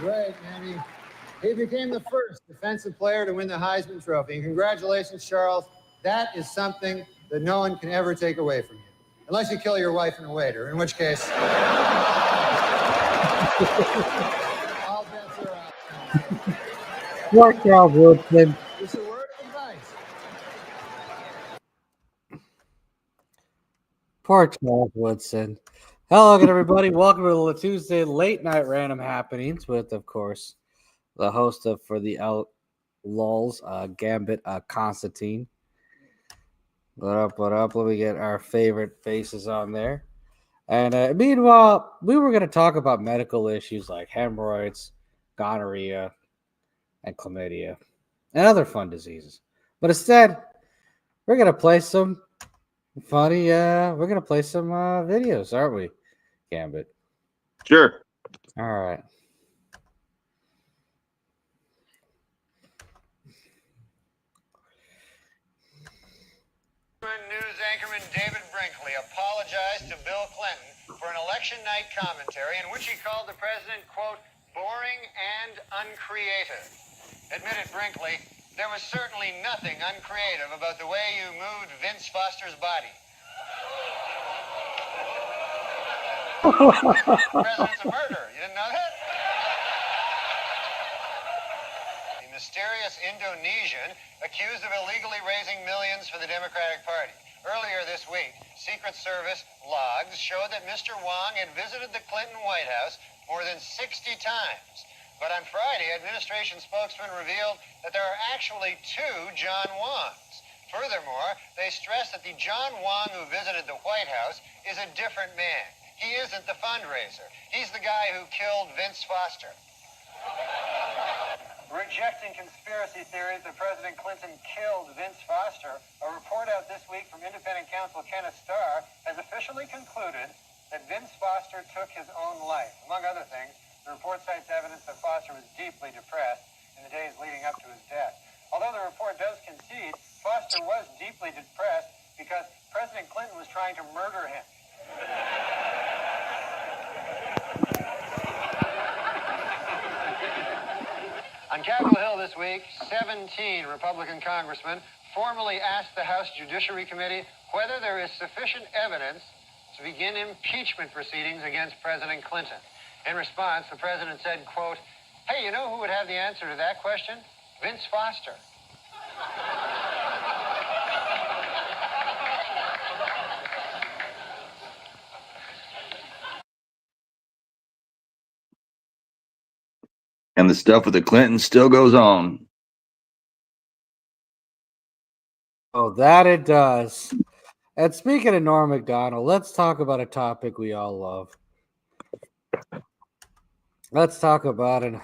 Right, man. He became the first defensive player to win the Heisman Trophy. And congratulations, Charles. That is something that no one can ever take away from you. Unless you kill your wife and a waiter, in which case... all bets are out. Poor Charles Woodson. Just a word of advice. Poor Charles Woodson. Hello again, everybody. Welcome to the Tuesday late night random happenings with, of course, the host of For the Outlaws, Gambit, Constantine. What up, what up? Let me get our favorite faces on there. And meanwhile, we were going to talk about medical issues like hemorrhoids, gonorrhea, and chlamydia, and other fun diseases. But instead, we're going to play some funny, we're going to play some videos, aren't we, Gambit? Sure. All right. News anchorman David Brinkley apologized to Bill Clinton for an election night commentary in which he called the president, quote, boring and uncreative. Admitted Brinkley, there was certainly nothing uncreative about the way you moved Vince Foster's body. The president's a murderer. You didn't know that? The mysterious Indonesian accused of illegally raising millions for the Democratic Party. Earlier this week, Secret Service logs showed that Mr. Wong had visited the Clinton White House more than 60 times. But on Friday, administration spokesman revealed that there are actually two John Wongs. Furthermore, they stressed that the John Wong who visited the White House is a different man. He isn't the fundraiser. He's the guy who killed Vince Foster. Rejecting conspiracy theories that President Clinton killed Vince Foster, a report out this week from independent counsel Kenneth Starr has officially concluded that Vince Foster took his own life. Among other things, the report cites evidence that Foster was deeply depressed in the days leading up to his death. Although the report does concede Foster was deeply depressed because President Clinton was trying to murder him. On Capitol Hill this week, 17 Republican congressmen formally asked the House Judiciary Committee whether there is sufficient evidence to begin impeachment proceedings against President Clinton. In response, the president said, quote, hey, you know who would have the answer to that question? Vince Foster. And the stuff with the Clintons still goes on. Oh, that it does. And speaking of Norm Macdonald, let's talk about a topic we all love. Let's talk about a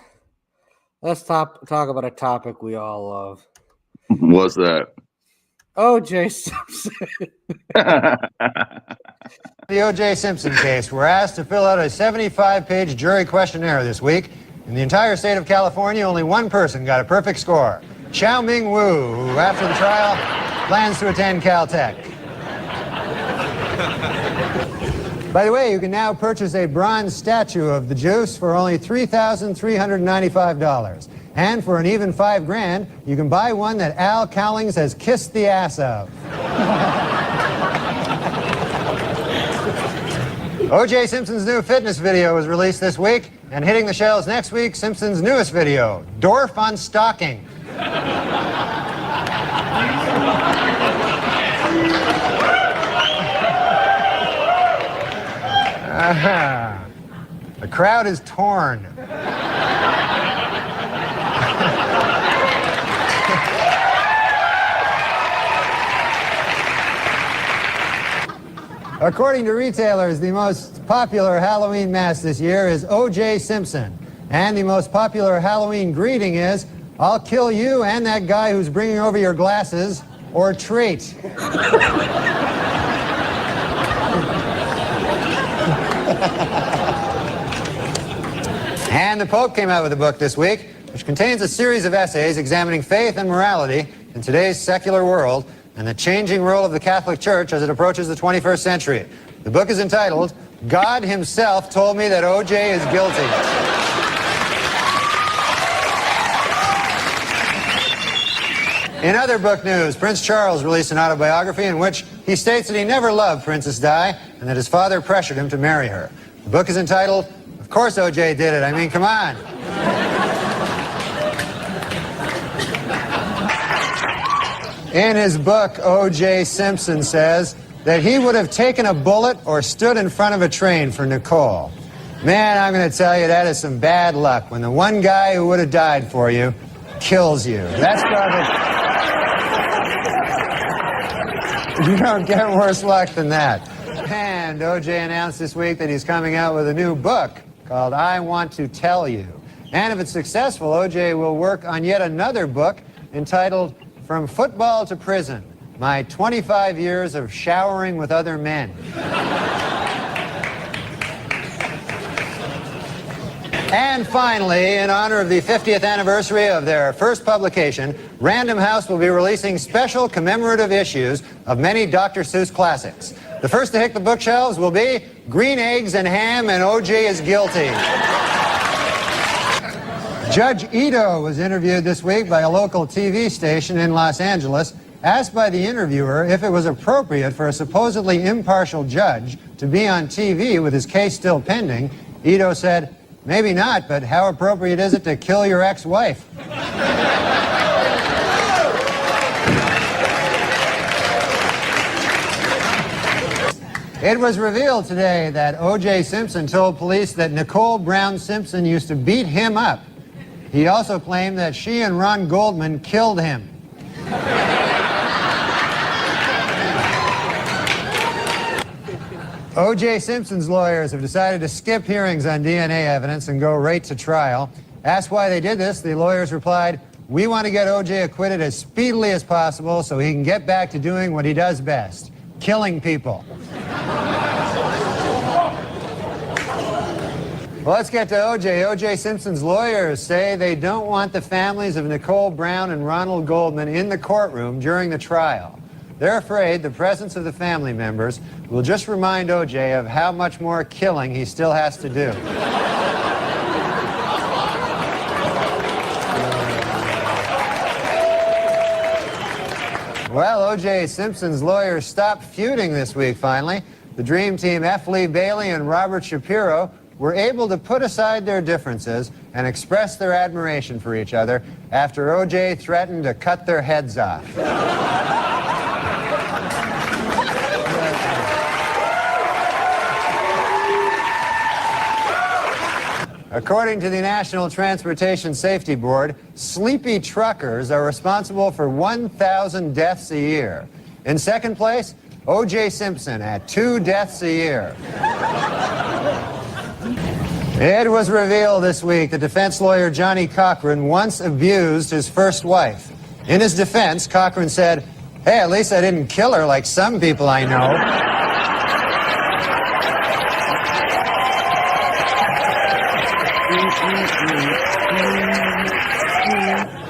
topic we all love. What's that? O.J. Simpson. The O.J. Simpson case. We're asked to fill out a 75-page jury questionnaire this week. In the entire state of California, only one person got a perfect score. Chow Ming Wu, who after the trial plans to attend Caltech. By the way, you can now purchase a bronze statue of the Juice for only $3,395. And for an even $5,000, you can buy one that Al Cowlings has kissed the ass of. O.J. Simpson's new fitness video was released this week, and hitting the shelves next week, Simpson's newest video, Dorf on Stocking. The crowd is torn. According to retailers, the most popular Halloween mask this year is O.J. Simpson. And the most popular Halloween greeting is, I'll kill you and that guy who's bringing over your glasses, or trait. And the Pope came out with a book this week, which contains a series of essays examining faith and morality in today's secular world and the changing role of the Catholic Church as it approaches the 21st century. The book is entitled, God Himself Told Me That O.J. is Guilty. In other book news, Prince Charles released an autobiography in which he states that he never loved Princess Di and that his father pressured him to marry her. The book is entitled, Of Course O.J. Did It. I mean, come on. In his book, O.J. Simpson says that he would have taken a bullet or stood in front of a train for Nicole. Man, I'm going to tell you, that is some bad luck when the one guy who would have died for you kills you. That's probably... You don't get worse luck than that. And O.J. announced this week that he's coming out with a new book called I Want to Tell You. And if it's successful, O.J. will work on yet another book entitled From Football to Prison, My 25 Years of Showering with Other Men. And finally, in honor of the 50th anniversary of their first publication, Random House will be releasing special commemorative issues of many Dr. Seuss classics. The first to hit the bookshelves will be Green Eggs and Ham and O.J. is Guilty. Judge Ito was interviewed this week by a local TV station in Los Angeles. Asked by the interviewer if it was appropriate for a supposedly impartial judge to be on TV with his case still pending, Ito said, "Maybe not, but how appropriate is it to kill your ex-wife?" It was revealed today that O.J. Simpson told police that Nicole Brown Simpson used to beat him up. He also claimed that she and Ron Goldman killed him. O.J. Simpson's lawyers have decided to skip hearings on DNA evidence and go right to trial. Asked why they did this, the lawyers replied, "We want to get O.J. acquitted as speedily as possible so he can get back to doing what he does best, killing people." Well, let's get to O.J. O.J. Simpson's lawyers say they don't want the families of Nicole Brown and Ronald Goldman in the courtroom during the trial. They're afraid the presence of the family members will just remind O.J. of how much more killing he still has to do. Well, O.J. Simpson's lawyers stopped feuding this week, finally. The Dream Team, F. Lee Bailey and Robert Shapiro, were able to put aside their differences and express their admiration for each other after O.J. threatened to cut their heads off. According to the National Transportation Safety Board, sleepy truckers are responsible for 1,000 deaths a year. In second place, O.J. Simpson at 2 deaths a year. It was revealed this week that defense lawyer Johnny Cochran once abused his first wife. In his defense, Cochran said, "Hey, at least I didn't kill her like some people I know."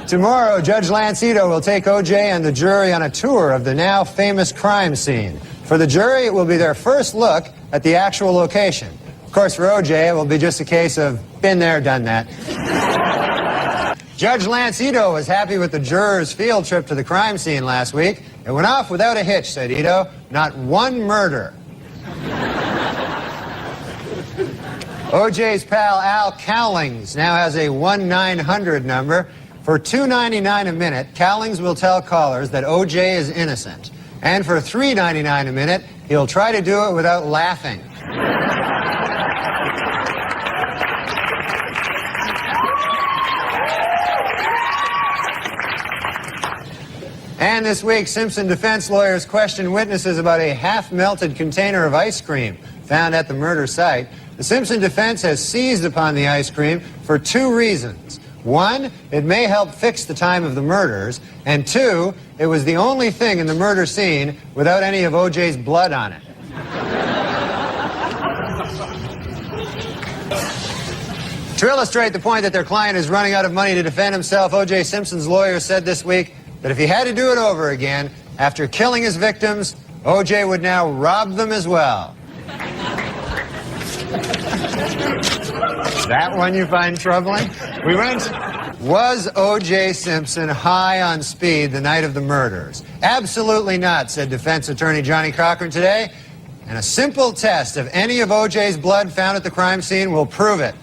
Tomorrow, Judge Lance Ito will take O.J. and the jury on a tour of the now famous crime scene. For the jury, it will be their first look at the actual location. Of course, for O.J., it will be just a case of been there, done that. Judge Lance Ito was happy with the jurors' field trip to the crime scene last week. It went off without a hitch, said Ito. Not one murder. O.J.'s pal Al Cowlings now has a 1-900 number. For $2.99 a minute, Cowlings will tell callers that O.J. is innocent. And for $3.99 a minute, he'll try to do it without laughing. And this week, Simpson defense lawyers questioned witnesses about a half-melted container of ice cream found at the murder site. The Simpson defense has seized upon the ice cream for 2 reasons. 1, it may help fix the time of the murders, and 2, it was the only thing in the murder scene without any of O.J.'s blood on it. To illustrate the point that their client is running out of money to defend himself, O.J. Simpson's lawyer said this week that if he had to do it over again, after killing his victims, O.J. would now rob them as well. That one you find troubling? We Was O.J. Simpson high on speed the night of the murders? Absolutely not, said defense attorney Johnny Cochran today. And a simple test of any of O.J.'s blood found at the crime scene will prove it.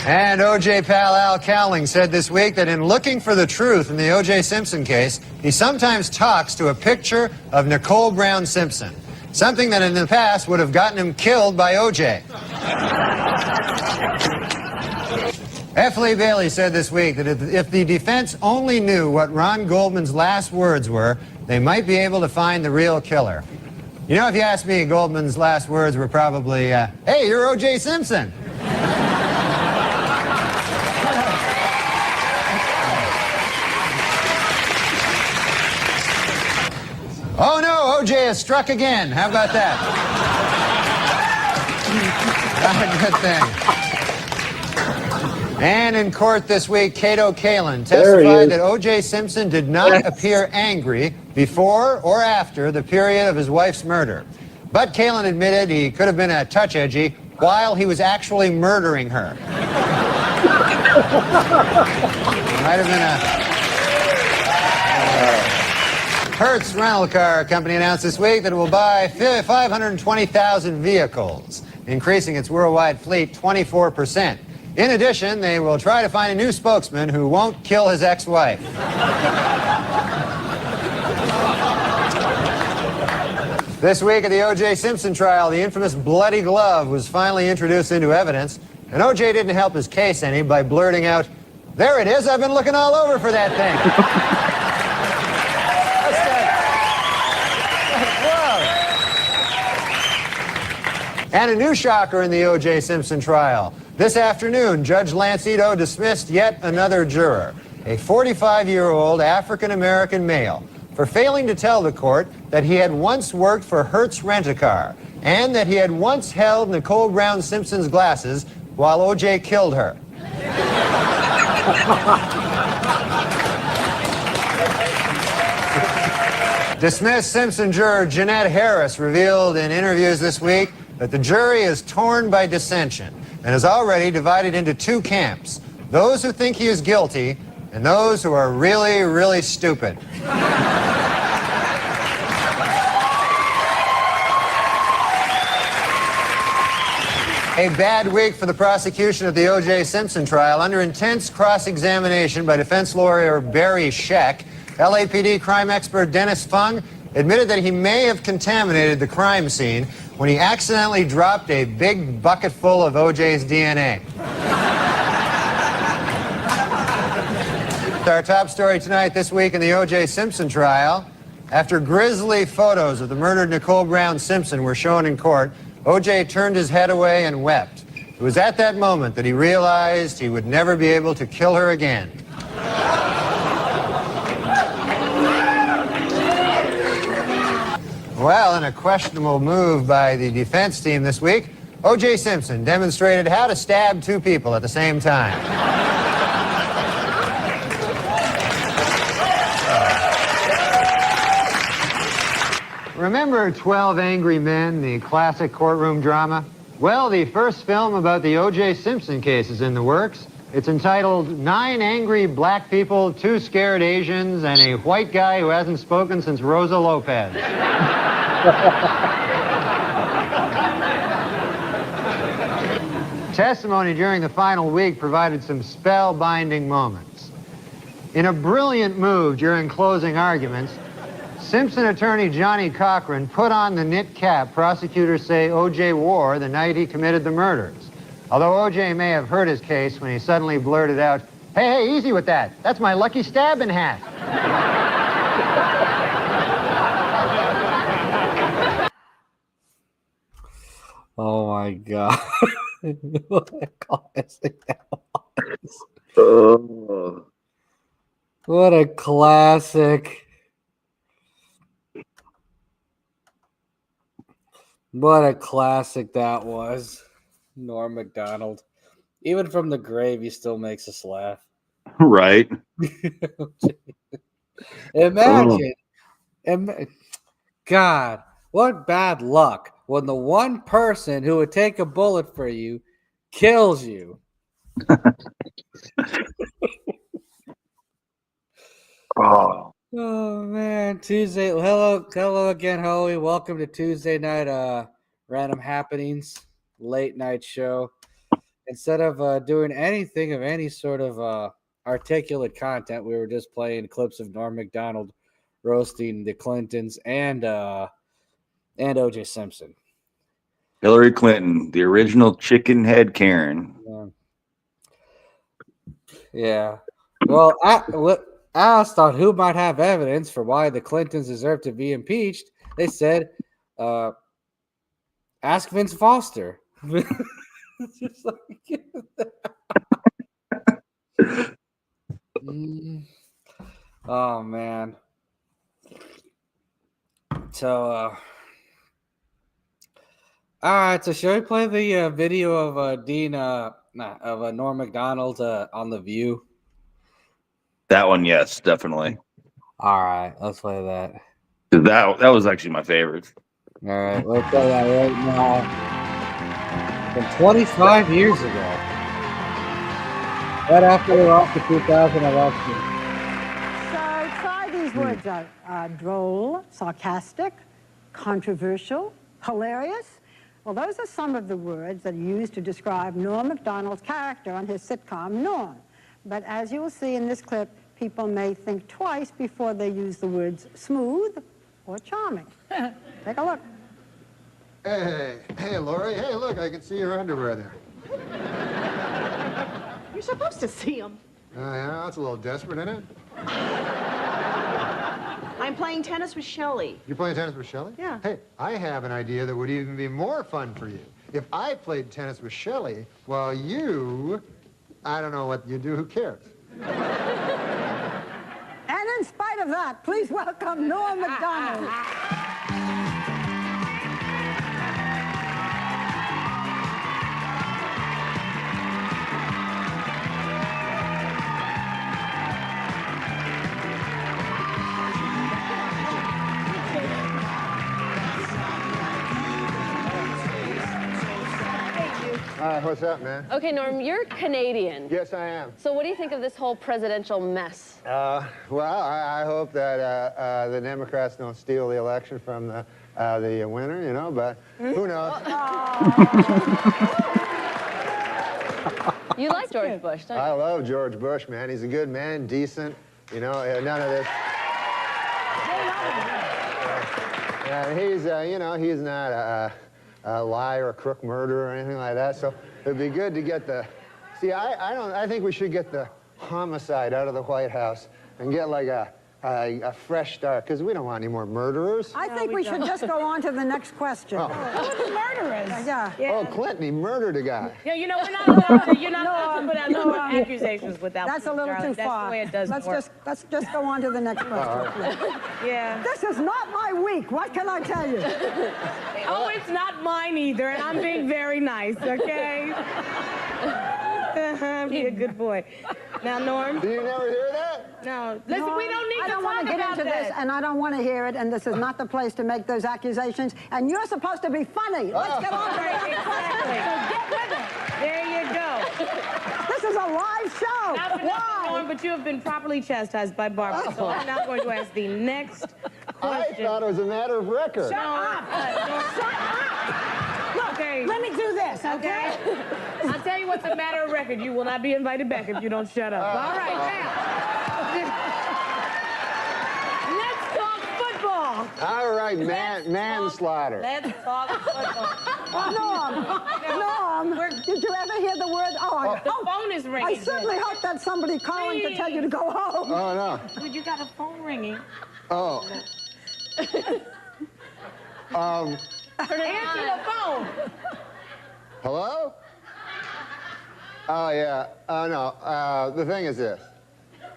And O.J. pal Al Cowling said this week that in looking for the truth in the O.J. Simpson case, he sometimes talks to a picture of Nicole Brown Simpson, something that in the past would have gotten him killed by O.J. F. Lee Bailey said this week that if the defense only knew what Ron Goldman's last words were, they might be able to find the real killer. You know, if you ask me, Goldman's last words were probably, hey, you're O.J. Simpson. Oh no, O.J. has struck again. How about that? Not a good thing. And in court this week, Cato Kalin testified that O.J. Simpson did not appear angry before or after the period of his wife's murder. But Kalin admitted he could have been a touch edgy while he was actually murdering her. Might have been a... Hertz Rental Car Company announced this week that it will buy 520,000 vehicles, increasing its worldwide fleet 24%. In addition, they will try to find a new spokesman who won't kill his ex-wife. This week at the O.J. Simpson trial, the infamous bloody glove was finally introduced into evidence, and O.J. didn't help his case any by blurting out, "There it is, I've been looking all over for that thing." And a new shocker in the O.J. Simpson trial. This afternoon, Judge Lance Ito dismissed yet another juror, a 45-year-old African-American male, for failing to tell the court that he had once worked for Hertz Rent-A-Car and that he had once held Nicole Brown Simpson's glasses while O.J. killed her. Dismissed Simpson juror Jeanette Harris revealed in interviews this week that the jury is torn by dissension and is already divided into two camps, those who think he is guilty and those who are really, really stupid. A bad week for the prosecution of the O.J. Simpson trial. Under intense cross-examination by defense lawyer Barry Scheck, LAPD crime expert Dennis Fung admitted that he may have contaminated the crime scene when he accidentally dropped a big bucket full of O.J.'s DNA. Our top story tonight, this week in the O.J. Simpson trial. After grisly photos of the murdered Nicole Brown Simpson were shown in court, O.J. turned his head away and wept. It was at that moment that he realized he would never be able to kill her again. Well, in a questionable move by the defense team this week, O.J. Simpson demonstrated how to stab two people at the same time. Remember 12 Angry Men, the classic courtroom drama? Well, the first film about the O.J. Simpson case is in the works. It's entitled 9 Angry Black People, 2 Scared Asians, and a White Guy Who Hasn't Spoken Since Rosa Lopez. Testimony during the final week provided some spellbinding moments. In a brilliant move during closing arguments, Simpson attorney Johnny Cochran put on the knit cap prosecutors say O.J. wore the night he committed the murders. Although O.J. may have hurt his case when he suddenly blurted out, hey, easy with that. That's my lucky stabbing hat. Oh my God. What a classic that was. What a classic. What a classic that was. Norm Macdonald. Even from the grave, he still makes us laugh. Right. Imagine. God, what bad luck when the one person who would take a bullet for you kills you. Oh, Oh man, Tuesday. Hello again, Hoey. Welcome to Tuesday night random happenings, late night show. Instead of doing anything of any sort of articulate content, we were just playing clips of Norm Macdonald roasting the Clintons and O.J. Simpson. Hillary Clinton, the original chicken head Karen. Yeah. Well, I asked on who might have evidence for why the Clintons deserve to be impeached. They said, ask Vince Foster. Just like, oh man. So all right, so should we play the video of Norm Macdonald on The View? That one, yes, definitely. All right, let's play that. That was actually my favorite. All right, we'll play that right now. From 25 years ago. Right after we lost the 2000 election. So try these words out. Droll, sarcastic, controversial, hilarious. Well, those are some of the words that are used to describe Norm Macdonald's character on his sitcom, Norm. But as you will see in this clip, people may think twice before they use the words smooth or charming. Take a look. Hey, Lori. Hey, look, I can see your underwear there. You're supposed to see them. Yeah, that's a little desperate, isn't it? I'm playing tennis with Shelley. You're playing tennis with Shelley? Yeah. Hey, I have an idea that would even be more fun for you. If I played tennis with Shelley, while you, I don't know what you do, who cares? And in spite of that, please welcome Norm Macdonald. What's up, man? Okay, Norm, you're Canadian. Yes, I am. So what do you think of this whole presidential mess? Well, I hope that the Democrats don't steal the election from the winner, you know, but who knows? You like George Bush, don't you? I love George Bush, man. He's a good man, decent, you know, none of this. He's, you know, he's not a liar, a crook, murderer, or anything like that. So it'd be good to get the. See, I think we should get the homicide out of the White House and get like a fresh start, because we don't want any more murderers. I think we should just go on to the next question. Who's the murderers? Yeah. Oh, Clinton, he murdered a guy. Yeah, you know, we're not allowed to, you're not allowed to put out no accusations without That's a proof, little darling. too far. That's the way it does work. Let's just go on to the next question. Yeah. This is not my week. What can I tell you? Oh, it's not mine either, and I'm being very nice, okay? Be a good boy. Now, Norm. Do you never hear that? No. Listen, we don't need I to don't talk want to get about into this, that. and I don't want to hear it, and this is not the place to make those accusations, and you're supposed to be funny. Let's get on to the next question. So get with it. There you go. This is a live show. Not for nothing, Why? Norm, but you have been properly chastised by Barbara, so I'm now going to ask the next I question. thought it was a matter of record. Shut up. Look, Okay. let me do this, okay? I'll tell you what's a matter of record. You will not be invited back if you don't shut up. All right, now. Let's talk football. All right, manslaughter. Let's talk football. Norm, did you ever hear the word? The phone is ringing. I certainly hope that's somebody calling to tell you to go home. Oh, no. Dude, you got a phone ringing. Oh. Answer the phone. Hello? Oh, yeah. Oh, no. The thing is this.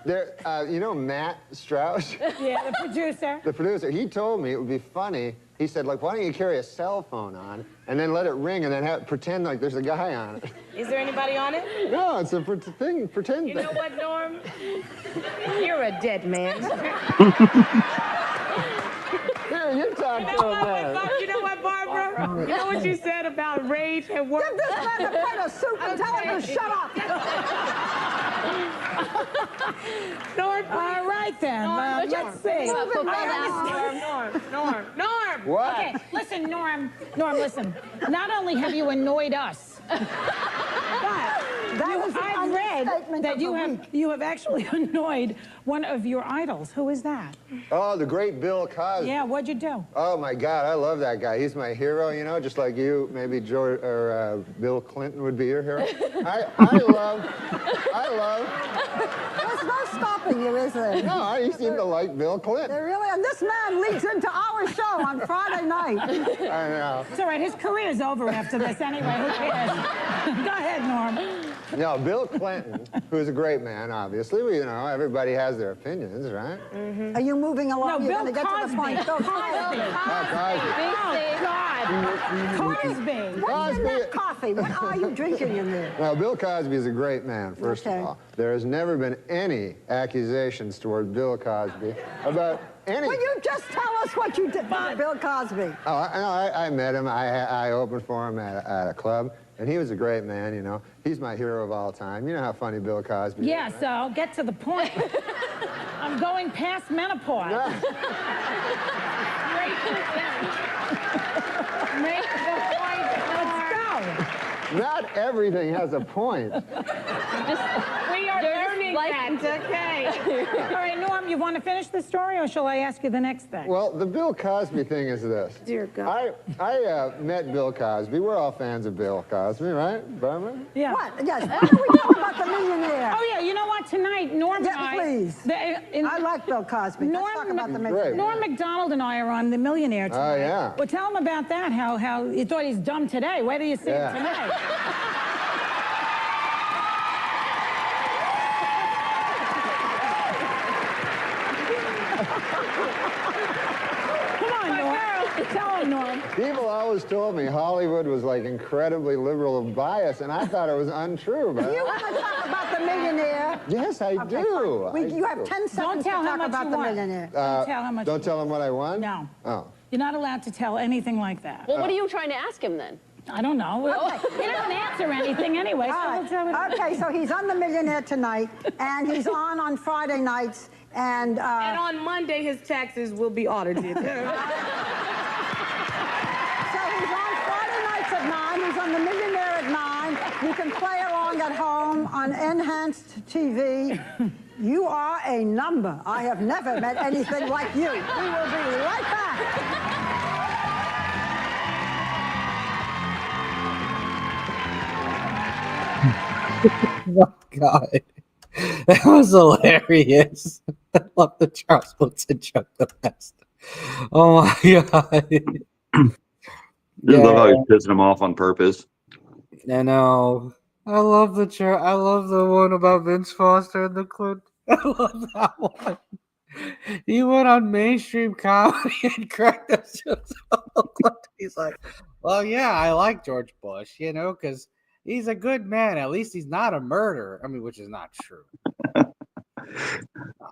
There, you know Matt Strauss? Yeah, the producer. The producer, he told me it would be funny. He said, like, why don't you carry a cell phone on and then let it ring and then pretend like there's a guy on it? Is there anybody on it? No, it's a thing, pretend You thing. know what, Norm? You're a dead man. Here, you're talking You know what, Barbara? You know what you said about rage and work? Give this man a plate of soup and tell him to shut up. Norm, All right, then. Let's see. Norm. What? Okay, listen, Norm, listen. Not only have you annoyed us, but I've read that you have actually annoyed one of your idols. Who is that? Oh, the great Bill Cosby. Yeah, what'd you do? Oh my God, I love that guy. He's my hero, you know, just like you. Maybe George or Bill Clinton would be your hero. I love. There's no stopping you, is there? No, you seem to like Bill Clinton. They really, and this man leads into our show on Friday night. I know. It's all right. His career's over after this anyway. Who cares? Go ahead, Norm. No, Bill Clinton, who's a great man, obviously. You know, everybody has their opinions, right? Are you moving along? No, You're Bill going to get to the point. Cosby. Cosby. God. What's in that coffee? What are you drinking in there? Now, Bill Cosby is a great man, first of all. There has never been any accusations toward Bill Cosby about any... Will you just tell us what you did about Bill Cosby? Oh, I met him. I opened for him at a club, and he was a great man, you know. He's my hero of all time. You know how funny Bill Cosby is, Yeah, right? so I'll get to the point. I'm going past menopause. Make the point. Let's go. Not everything has a point. We are learning that, okay? All right, Norm, you want to finish the story, or shall I ask you the next thing? Well, the Bill Cosby thing is this. Dear God. I met Bill Cosby. We're all fans of Bill Cosby, right, Barbara? Yeah. What? Yes. Why don't we talk about the millionaire? Oh, yeah, you know what? Tonight, Norm and I... Please. I like Bill Cosby. Norm, Let's talk about the Great. millionaire. Norm MacDonald and I are on The Millionaire tonight. Oh, yeah. Well, tell him about that, how you thought he's dumb today. Wait till you see him tonight. Come on, Norm. Tell him, Norm. People always told me Hollywood was like incredibly liberal of bias, and I thought it was untrue. But You want to talk about the millionaire? yes, I Okay, do. fine. You have do. 10 seconds Don't tell to how talk much about you the want. millionaire. Don't tell how much Don't tell him what I won? No. Oh. You're not allowed to tell anything like that. Well, what are you trying to ask him then? I don't know. He doesn't answer anything anyway. So All we'll tell him. right. Okay, so he's on The Millionaire tonight, and he's on Friday nights, and... And on Monday, his taxes will be audited. So he's on Friday nights at 9. He's on The Millionaire at 9. You can play along at home on Enhanced TV. You are a number. I have never met anything like you. We will be right back. Oh my God. That was hilarious. I love the Charles Woodson joke the best. Oh my God. Just love how he's pissing him off on purpose. I know. I love the one about Vince Foster and the Clinton. I love that one. He went on mainstream comedy and cracked us jokes. He's like, well, yeah, I like George Bush, you know, because he's a good man. At least he's not a murderer. I mean, which is not true.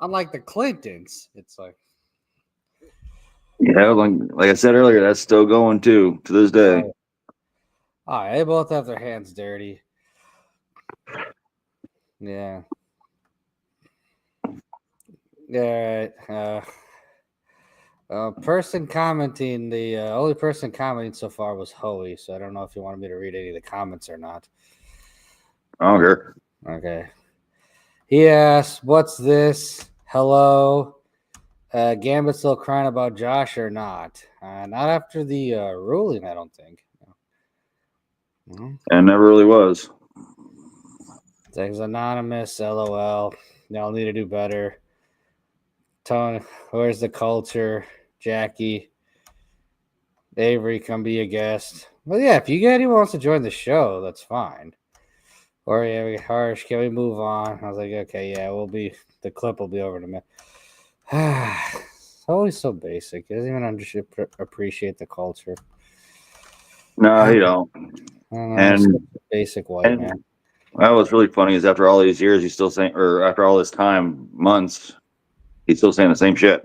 Unlike the Clintons, it's like. Yeah, like I said earlier, that's still going too to this day. All right, they both have their hands dirty. Yeah. Yeah. Person commenting, the only person commenting so far was Hoey, so I don't know if you wanted me to read any of the comments or not. I don't care. Okay. He asked, "What's this? Hello. Gambit still crying about Josh or not? Not after the ruling, I don't think. No. And never really was. Thanks, anonymous. LOL. Y'all need to do better. Tony, where's the culture? Jackie, Avery, come be a guest. Well, yeah, if you get anyone wants to join the show, that's fine. Or yeah, Harsh, can we move on? I was like, okay, yeah, the clip will be over in a minute. It's always so basic. He doesn't even appreciate the culture. No, he don't. I don't know, And basic white man. Well, what's really funny is after all these years, he's still saying, or after all this time, months, he's still saying the same shit.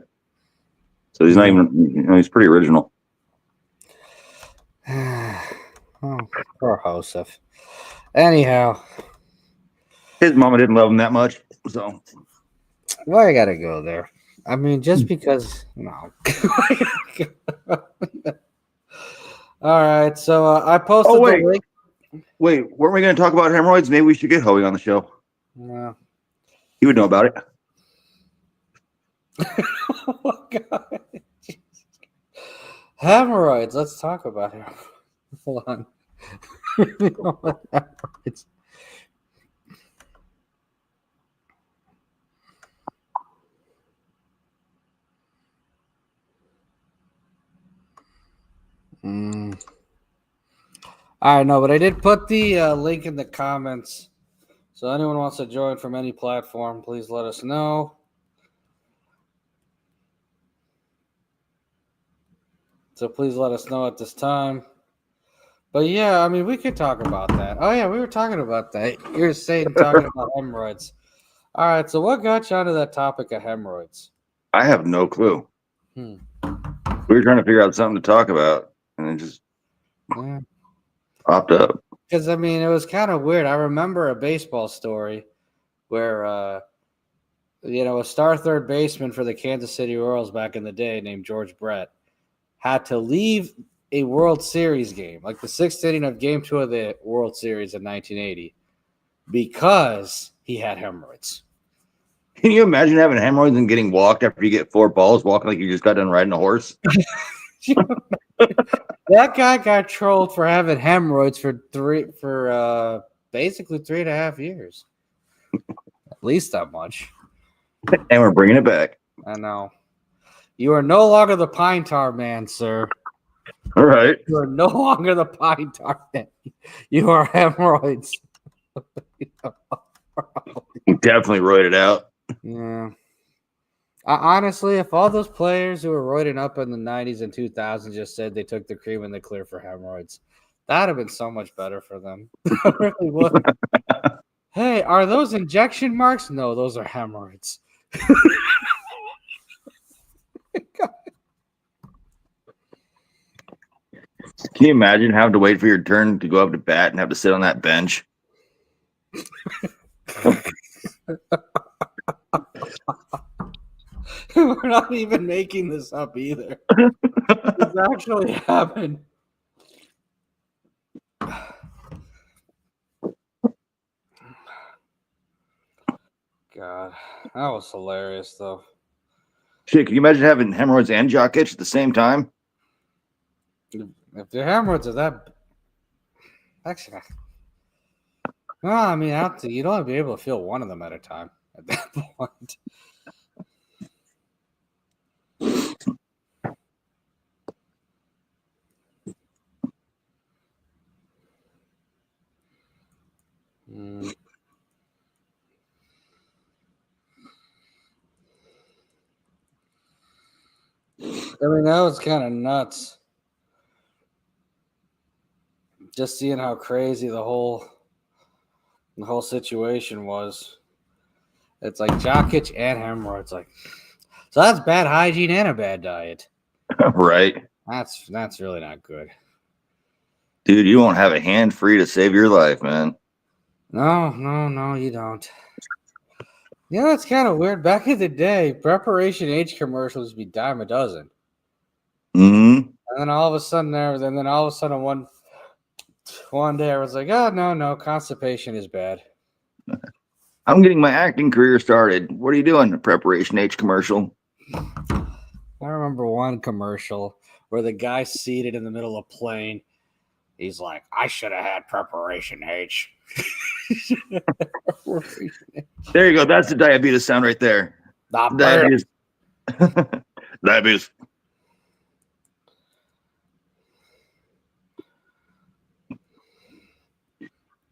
So he's not even, he's pretty original. Oh, poor Joseph. Anyhow, His mama didn't love him that much, so why I gotta go there? I mean, just because. No. All right, so I posted the link. Wait, weren't we going to talk about hemorrhoids? Maybe we should get Howie on the show. Yeah. He would know about it. Oh, God. Hemorrhoids. Let's talk about it. Hold on. Hemorrhoids. All right, no, but I did put the link in the comments. So anyone wants to join from any platform, please let us know. So please let us know at this time. But yeah, I mean, we could talk about that. Oh yeah, we were talking about that. You were saying talking about hemorrhoids. All right, so what got you onto that topic of hemorrhoids? I have no clue. We were trying to figure out something to talk about, and it just popped up. Because I mean, it was kind of weird. I remember a baseball story where, a star third baseman for the Kansas City Royals back in the day named George Brett had to leave a World Series game, like the sixth inning of Game 2 of the World Series in 1980, because he had hemorrhoids. Can you imagine having hemorrhoids and getting walked after you get 4 balls, walking like you just got done riding a horse? That guy got trolled for having hemorrhoids for basically 3.5 years. At least that much. And we're bringing it back. I know. You are no longer the pine tar man, sir. All right. You are no longer the pine tar man. You are hemorrhoids. Definitely roided out. Yeah. Honestly, if all those players who were roiding up in the 90s and 2000s just said they took the cream and the clear for hemorrhoids, that would have been so much better for them. It really would. Hey, are those injection marks? No, those are hemorrhoids. Can you imagine having to wait for your turn to go up to bat and have to sit on that bench? We're not even making this up either. This actually happened. God, that was hilarious, though. Shit, can you imagine having hemorrhoids and jock itch at the same time? If the hemorrhoids are that, actually, well, I mean, you'd only be able to feel one of them at a time at that point. I mean, that was kind of nuts. Just seeing how crazy the whole situation was. It's like jock itch and hemorrhoids. Like, so that's bad hygiene and a bad diet. Right. That's really not good. Dude, you won't have a hand free to save your life, man. No, you don't. Yeah, that's kind of weird. Back in the day, Preparation H commercials would be dime a dozen. Mm-hmm. And then all of a sudden one day I was like, oh, no, constipation is bad. I'm getting my acting career started. What are you doing? A Preparation H commercial. I remember one commercial where the guy's seated in the middle of a plane. He's like, I should have had Preparation H. There you go. That's the diabetes sound right there. Diabetes. Diabetes.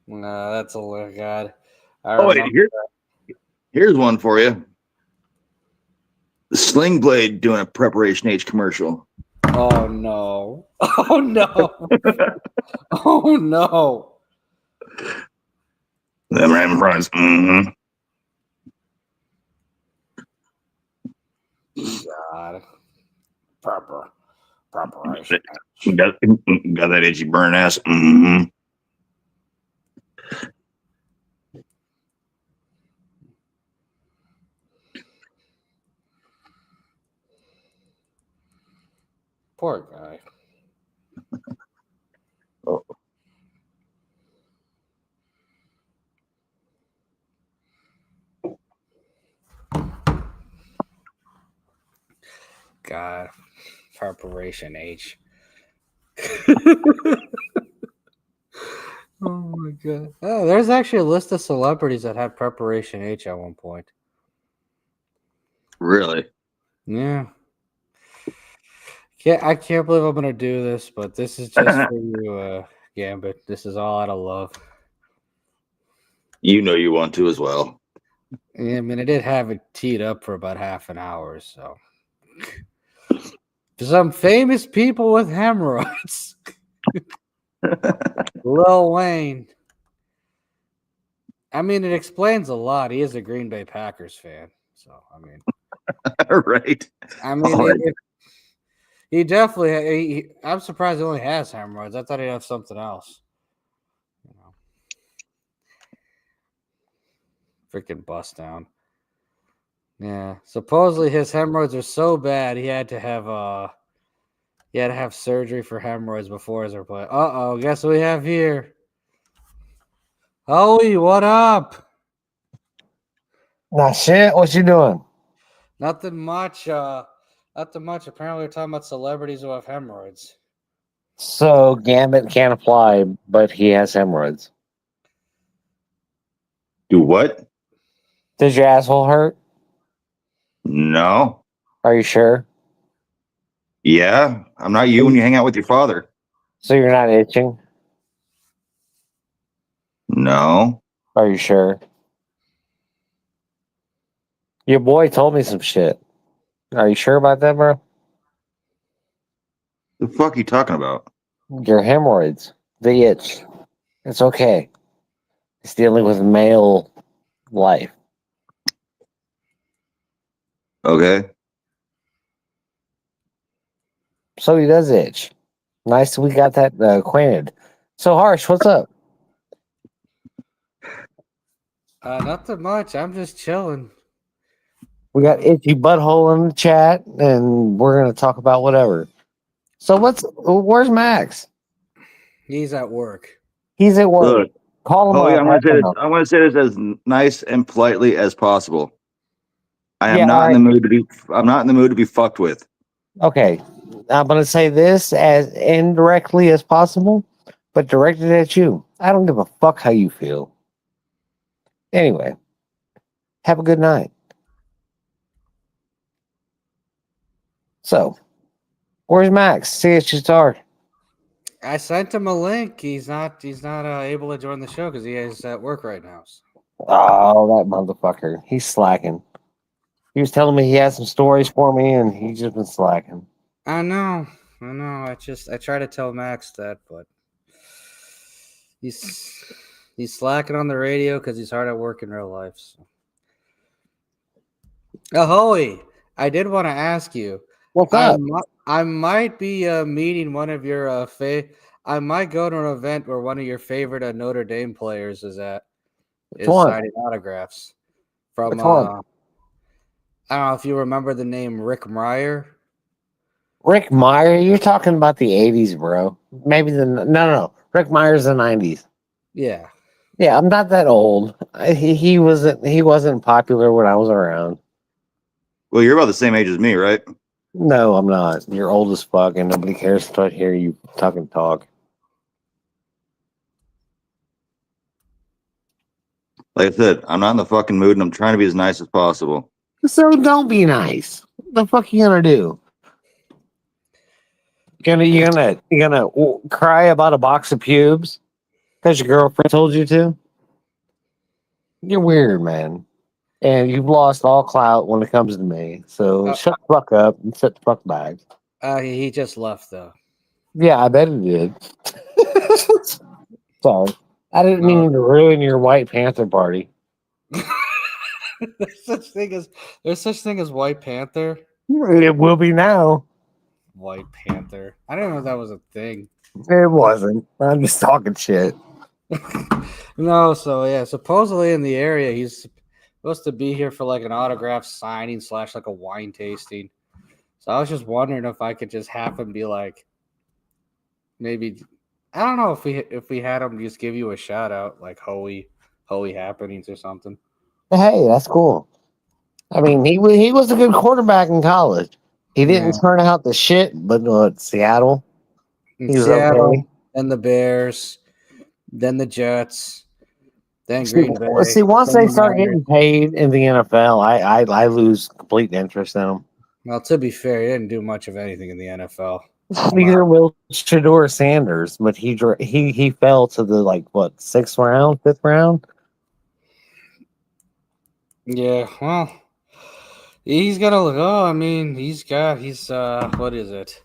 No, that's a little god. Wait, here's one for you. The Sling Blade doing a Preparation H commercial. Oh no! Oh no! Oh no! Them ramen fries. Mm-hmm. God, Pepper. Preparation. Got that itchy burn ass. Mm-hmm. Poor guy. Oh. God. Preparation H. Oh my god. Oh, there's actually a list of celebrities that had Preparation H at one point. Really? Yeah. I can't believe I'm gonna do this, but this is just for you, Gambit. This is all out of love. You know you want to as well. Yeah, I mean, I did have it teed up for about half an hour, so. Some famous people with hemorrhoids. Lil Wayne. I mean, it explains a lot. He is a Green Bay Packers fan, so I mean, Right. I mean, he definitely. I'm surprised he only has hemorrhoids. I thought he'd have something else. You know, freaking bust down. Yeah, supposedly his hemorrhoids are so bad he had to have surgery for hemorrhoids before his replacement. Guess what we have here? Howie, what up? Nah, shit. What you doing? Nothing much. Nothing much. Apparently, we're talking about celebrities who have hemorrhoids. So Gambit can't apply, but he has hemorrhoids. Do what? Does your asshole hurt? No. Are you sure? Yeah. I'm not you when you hang out with your father. So you're not itching? No. Are you sure? Your boy told me some shit. Are you sure about that, bro? The fuck are you talking about? Your hemorrhoids, the itch. It's okay. It's dealing with male life. Okay. So he does itch. Nice that we got that acquainted. So Harsh, what's up? Nothing much. I'm just chilling. We got itchy butthole in the chat, and we're gonna talk about whatever. So where's Maxx? He's at work. He's at work. Look, Call him Howie, up. I'm gonna say this as nice and politely as possible. I am Yeah, not all in the mood to be. I'm not in the mood to be fucked with. Okay. I'm gonna say this as indirectly as possible, but directed at you. I don't give a fuck how you feel. Anyway, have a good night. So, where's Maxx? CSHR. I sent him a link. He's not able to join the show because he is at work right now. So. Oh, that motherfucker. He's slacking. He was telling me he had some stories for me, and he's just been slacking. I know. I try to tell Maxx that, but he's slacking on the radio because he's hard at work in real life. So. Ahoy! I did want to ask you. What's up? I might be meeting one of your I might go to an event where one of your favorite Notre Dame players is signing autographs from. Which one? I don't know if you remember the name Rick Meyer. Rick Meyer? You're talking about the 80s, bro. Maybe no. Rick Meyer's the 90s. Yeah. Yeah, I'm not that old. He wasn't popular when I was around. Well, you're about the same age as me, right? No, I'm not. You're old as fuck, and nobody cares to hear you fucking talk. Like I said, I'm not in the fucking mood, and I'm trying to be as nice as possible. So don't be nice. What the fuck you gonna do? You gonna cry about a box of pubes because your girlfriend told you to? You're weird, man. And you've lost all clout when it comes to me. So shut the fuck up and sit the fuck back. He just left though. Yeah, I bet it did. Sorry. I didn't mean to ruin your White Panther party. There's such thing as White Panther. It will be now. White Panther. I didn't know that was a thing. It wasn't. I'm just talking shit. No, so yeah, supposedly in the area, he's supposed to be here for like an autograph signing / like a wine tasting. So I was just wondering if I could just have him be like, maybe, I don't know if we had him just give you a shout out like Hoey happenings or something. Hey, that's cool. I mean, he was a good quarterback in college. He didn't turn out the shit, but Seattle, he was okay. Then the Bears, then the Jets, then See, Green Bay. once then they the start Niners. getting paid in the NFL, I lose complete interest in them. Well, to be fair, he didn't do much of anything in the NFL. Neither will Shador Sanders, but he fell to the sixth round, fifth round. Yeah, well, he's gonna look. Oh, I mean, he's what is it?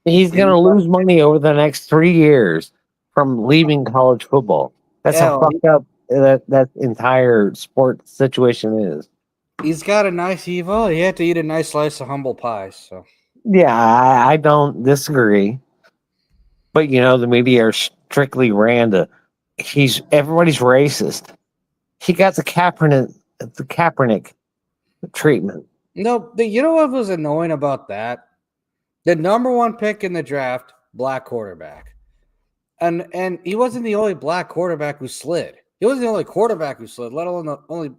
He's gonna lose money over the next 3 years from leaving college football. That's how fucked up that entire sport situation is. He's got a nice evil. He had to eat a nice slice of humble pie. So yeah, I don't disagree. But the media are strictly ran to everybody's racist. He got the Kaepernick treatment. no, you know what was annoying about that? The number one pick in the draft, black quarterback, and he wasn't the only black quarterback who slid. He wasn't the only quarterback who slid. Let alone the only.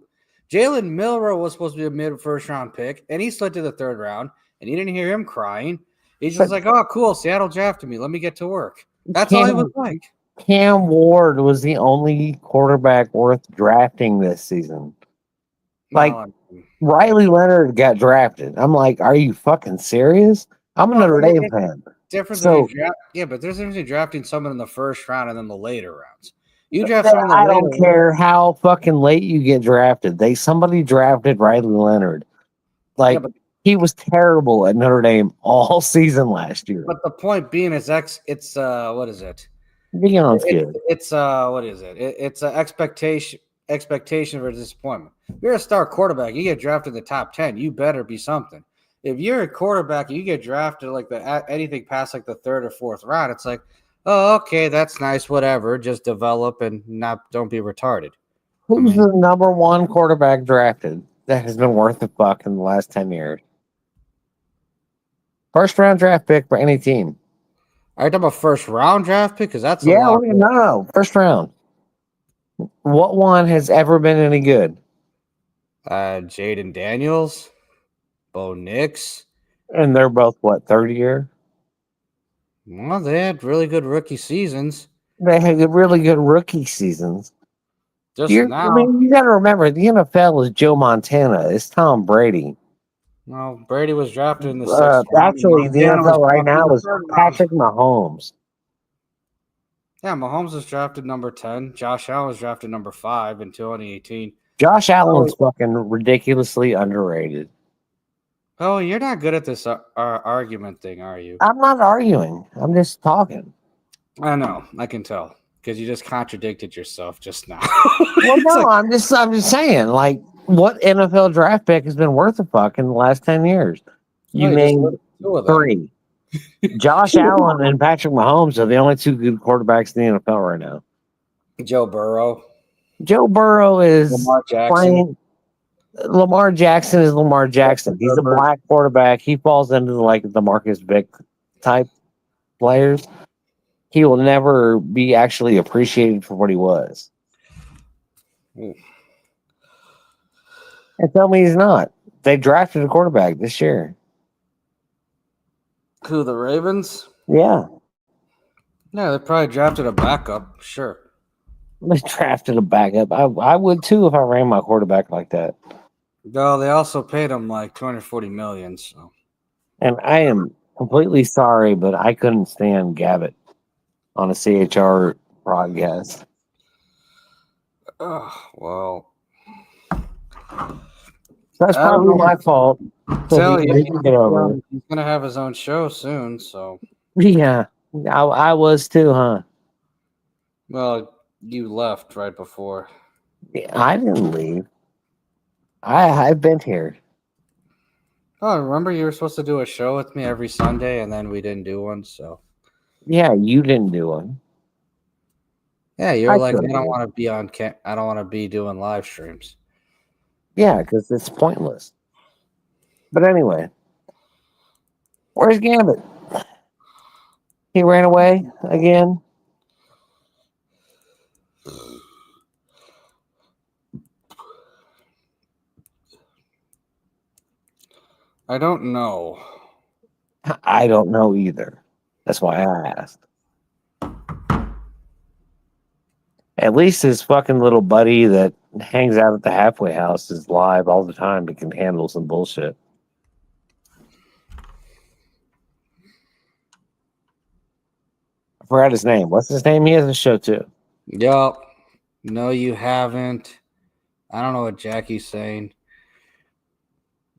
Jalen Milroe was supposed to be a mid-first round pick, and he slid to the third round, and you didn't hear him crying. He's just like, oh, cool, Seattle drafted me. Let me get to work. That's all he was like. Cam Ward was the only quarterback worth drafting this season. Riley Leonard got drafted. I'm like, are you fucking serious? I'm a Notre Dame fan. But there's a difference between drafting someone in the first round and then the later rounds. You draft someone in the I don't care how fucking late you get drafted. Somebody drafted Riley Leonard. He was terrible at Notre Dame all season last year. But the point being is it's what is it? Dion's good. It's what is it? It's an expectation versus disappointment. If you're a star quarterback, you get drafted in the top 10, you better be something. If you're a quarterback and you get drafted anything past the third or fourth round, it's like, oh, okay, that's nice, whatever. Just develop and don't be retarded. Who's the number one quarterback drafted that has been worth the fuck in the last 10 years? First round draft pick for any team. Are you talking about first round draft pick? Because that's no, first round. What one has ever been any good? Jaden Daniels, Bo Nix. And they're both, third year? Well, they had really good rookie seasons. They had really good rookie seasons. You got to remember, the NFL is Joe Montana. It's Tom Brady. No, Brady was drafted in the sixth round. Actually, the NFL right now is Patrick Mahomes. Yeah, Mahomes was drafted number 10. Josh Allen was drafted number 5 in 2018. Josh Allen's fucking ridiculously underrated. Oh, you're not good at this argument thing, are you? I'm not arguing. I'm just talking. I know. I can tell because you just contradicted yourself just now. Well, no, I'm just saying, what NFL draft pick has been worth a fuck in the last 10 years? You named 3. Josh Allen and Patrick Mahomes are the only 2 good quarterbacks in the NFL right now. Joe Burrow. Joe Burrow is Lamar Jackson. playing. Lamar Jackson is Lamar Jackson. He's a black quarterback. He falls into the Marcus Vick type players. He will never be actually appreciated for what he was. And tell me he's not. They drafted a quarterback this year. Who, the Ravens? Yeah. Yeah, they probably drafted a backup. Sure. They drafted a backup. I would too if I ran my quarterback like that. No, they also paid him $240 million. So. And I am completely sorry, but I couldn't stand Gambit on a CSHR broadcast. Well. That's probably my fault. Tell you, he's going to have his own show soon, so. Yeah, I was too, huh? Well, you left right before. I didn't leave. I've been here. Oh, remember you were supposed to do a show with me every Sunday, and then we didn't do one. So Yeah, you didn't do one. yeah, you're I like, I could've don't did. want to be on. I don't want to be doing live streams. Yeah, because it's pointless. But anyway, where's Gambit? He ran away again. I don't know. I don't know either. That's why I asked. At least his fucking little buddy that hangs out at the halfway house is live all the time. He can handle some bullshit. I forgot his name. What's his name? He has a show too. Yup. No, you haven't. I don't know what Jackie's saying.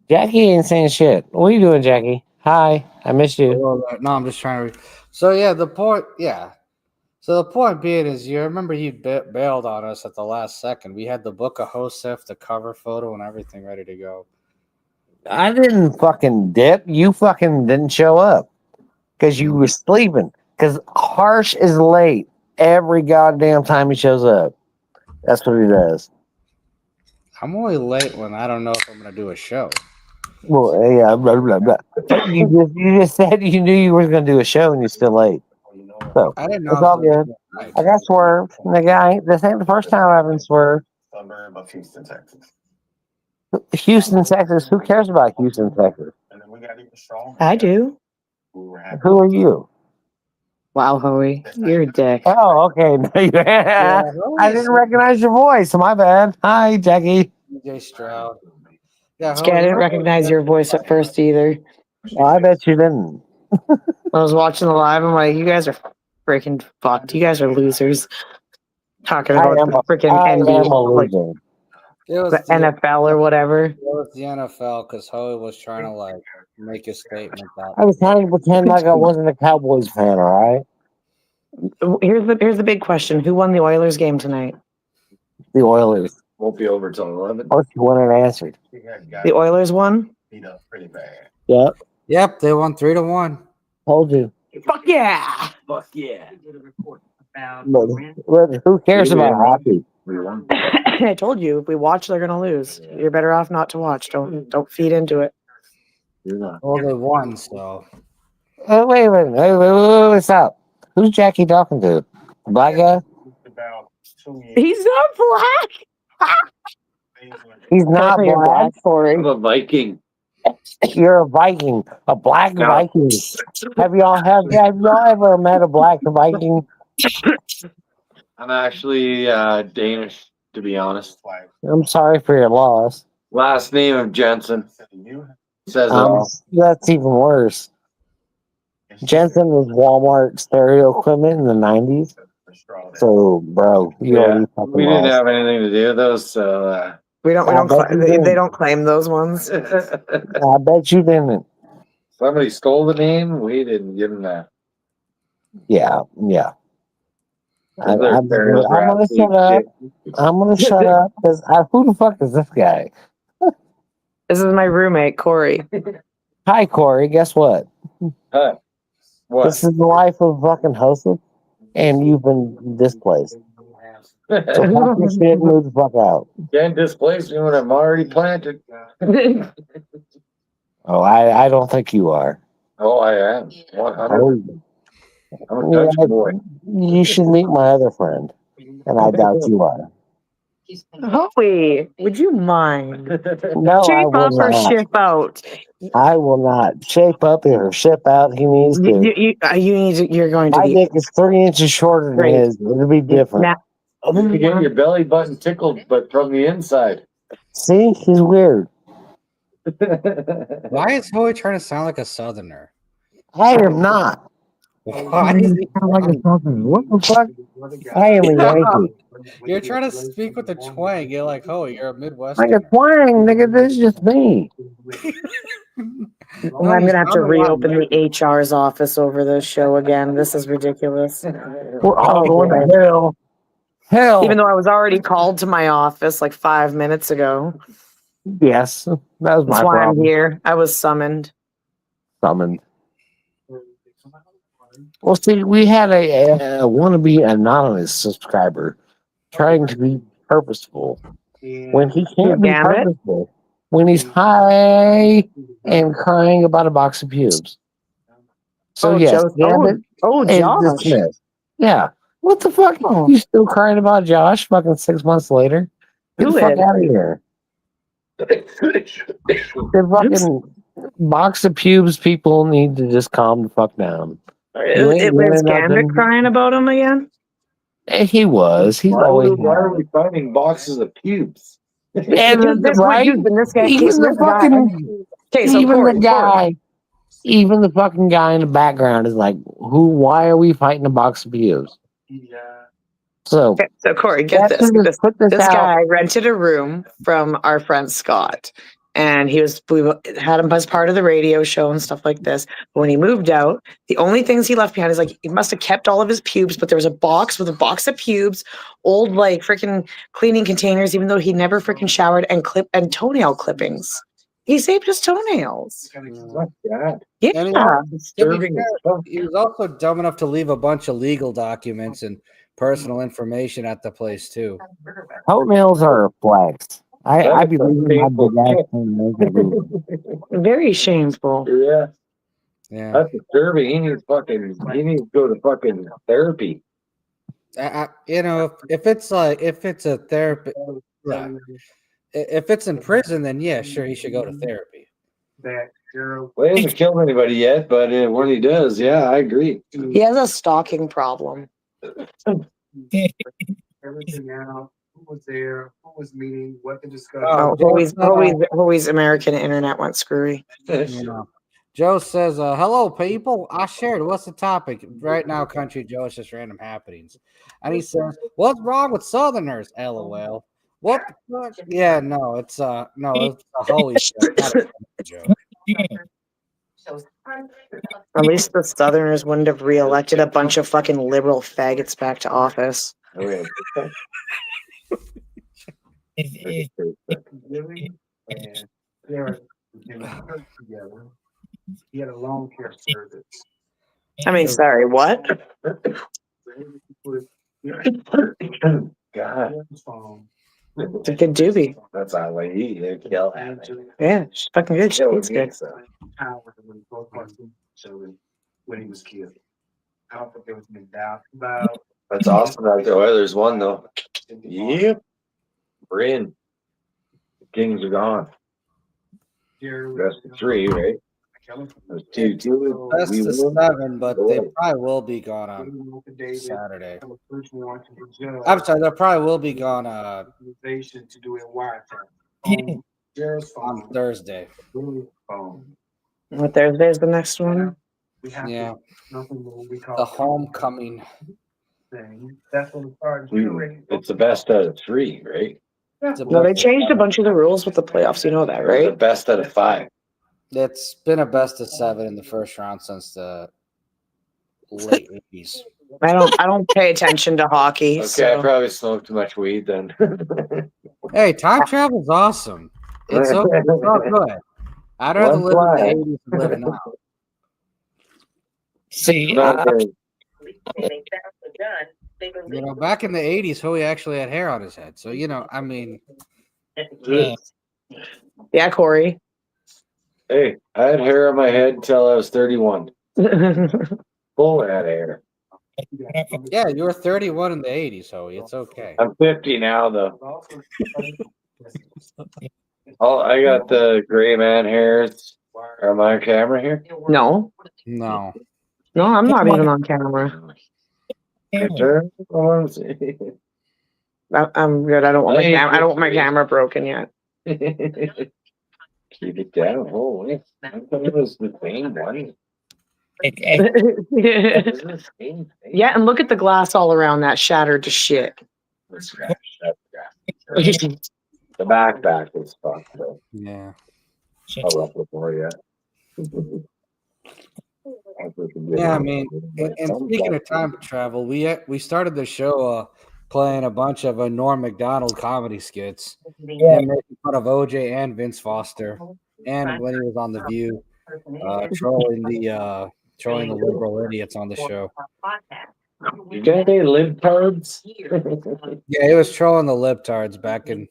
Jackie ain't saying shit. What are you doing, Jackie? Hi, I miss you. No, I'm just trying to. So yeah, the point. Yeah. So the point being is, you remember you bailed on us at the last second. We had the book of Joseph, the cover photo, and everything ready to go. I didn't fucking dip. You fucking didn't show up because you were sleeping. Because Harsh is late every goddamn time he shows up. That's what he does. I'm only late when I don't know if I'm going to do a show. Well, yeah, blah, blah, blah. You just said you knew you were going to do a show and you're still late. So I didn't know. it's all good. I got swerved. And the guy, this ain't the first time I've been swerved. Suburb of Houston, Texas. Houston, Texas. Who cares about Houston, Texas? And then we got even stronger. I do. Who are you? Wow, Hoey, you're a dick. Oh, okay. I didn't recognize your voice. My bad. Hi, Jackie. DJ Stroud. Yeah, I didn't recognize your voice at first either. Well, I bet you didn't. I was watching the live. I'm like, you guys are freaking fucked. You guys are losers. Talking about the freaking NBA, like the NFL or whatever. It was the NFL because Hoey was trying to like make a statement that I was trying to pretend like I wasn't a Cowboys fan. All right. Here's the big question: who won the Oilers game tonight? The Oilers. Won't be over till 11. Oh, you won and answered. The Oilers won. Beat up pretty bad. Yep. Yep, they won 3-1. Told you. Fuck yeah! Fuck yeah. But who cares about hockey? I told you, if we watch, they're gonna lose. You're better off not to watch. Don't feed into it. Well, they won, so. Wait a minute. Wait, stop. Who's Jackie talking to? The black guy? He's not black. He's not black. I'm a Viking. You're a Viking, a black Viking. Have y'all ever met a black Viking? I'm actually Danish, to be honest. I'm sorry for your loss. Last name of Jensen. Says it all. That's even worse. Jensen was Walmart stereo equipment in the 90s. So, bro, we didn't have anything to do with those, so we don't they don't claim those ones. I bet you didn't. Somebody stole the name. We didn't give them that. Yeah. I'm gonna shut up. I'm gonna shut up because who the fuck is this guy? This is my roommate, Corey. Hi, Corey. Guess what? Hi. What? This is the life of fucking hostess, and you've been displaced. So pack your shit and move the fuck out. Can't displace me when I'm already planted. Oh, I don't think you are. Oh, I am. 100. I'm a Dutch boy. You should meet my other friend, and I doubt you are. Hoey, would you mind? No, I Shape will up or not. ship out? I will not. Shape up or ship out. He needs to. You're going to My be. dick is 3 inches shorter than his. It'll be different. You get your belly button tickled, but from the inside. See, he's weird. Why is Hoey trying to sound like a southerner? I am not. Why is he What the fuck? I am a Yankee. You're trying to speak with a twang. You're like, Hoey, you're a Midwestern. Like a twang, nigga. This is just me. I'm gonna have to reopen the HR's office over this show again. This is ridiculous. We're all going to hell. Hell. Even though I was already called to my office like 5 minutes ago. Yes, that was my That's why I'm problem. here. I was summoned. Summoned. Well, see, we had a wannabe anonymous subscriber trying to be purposeful when he can't be Gambit? purposeful when he's high and crying about a box of pubes. So yes, Gambit is Josh. dismissed. Yeah. What the fuck? Oh. You still crying about Josh? Fucking 6 months later. Get the fuck out of here. The fucking box of pubes people need to just calm the fuck down. You ain't It was winning Gambit nothing. crying about him again? He was. He's Why always. are we finding boxes of pubes? And right? Dude, this guy, Even the fucking. Even the guy. Even the fucking guy in the background is like, "Who? Why are we fighting a box of pubes?" So, Okay, so Corey, get this. Put this out. Guy rented a room from our friend Scott, and we had him as part of the radio show and stuff like this. But when he moved out, the only things he left behind is like he must have kept all of his pubes, but there was a box with a box of pubes, old like freaking cleaning containers, even though he never freaking showered, and toenail clippings. He saved his toenails. Yeah. And he was also dumb enough to leave a bunch of legal documents and personal information at the place too. Toenails are a flex. I believe in my Very shameful. Yeah. Yeah. That's disturbing. He needs to go to fucking therapy. You know, if it's a therapy, yeah. If it's in prison, then yeah, sure, he should go to therapy. Well, he hasn't killed anybody yet, but when he does, yeah, I agree. He has a stalking problem. Everything out. Who was there? Who was meeting? What to discuss? Always American internet went screwy. Yeah. Joe says, hello, people. I shared. What's the topic? Right now, country Joe, it's just random happenings. And he says, what's wrong with Southerners? LOL. What the fuck? Yeah, no, it's a holy joke. At least the Southerners wouldn't have reelected a bunch of fucking liberal faggots back to office. He had a long care service. I mean, sorry, what? God. It's a good doobie. That's how they eat. They kill. Yeah, she's fucking good. She's good. When he was killed. I don't think there was any doubt about. That's awesome. The Oilers won, though. Yep. We're in. The Kings are gone. That's the 3, right? There's 2. That's the 7, but they probably will be gone on Saturday. I'm sorry, they probably will be gone on Thursday. What Thursday is the next one? Yeah. The homecoming. It's the best out of 3, right? No, they changed a bunch of the rules with the playoffs. You know that, The right? best out of 5. It's been a best of 7 in the first round since the late 80s. I don't pay attention to hockey. Okay, So. I probably smoked too much weed then. Hey, time travel is awesome. It's so good. I'd rather live in the 80s than live now. See, you know, back in the 80s, Hoey actually had hair on his head. So, you know, I mean. Yeah, Corey. Hey, I had hair on my head until I was 31. Full of hair. Yeah, you were 31 in the 80s, Hoey. It's okay. I'm 50 now, though. Oh, I got the gray man hairs. Am I on camera here? No. No. No, I'm not even on camera. I'm good. I don't want my camera broken yet. Keep it down. Holy. I thought it was the same one. Yeah, and look at the glass all around that shattered to shit. The backpack is fucked though. Yeah. I'll up before yet. Yeah, I mean, and speaking of time travel, we started the show playing a bunch of Norm Macdonald comedy skits Yeah. and making fun of OJ and Vince Foster, and when he was on The View, trolling the liberal idiots on the show. You got any libtards? Yeah, he was trolling the libtards back in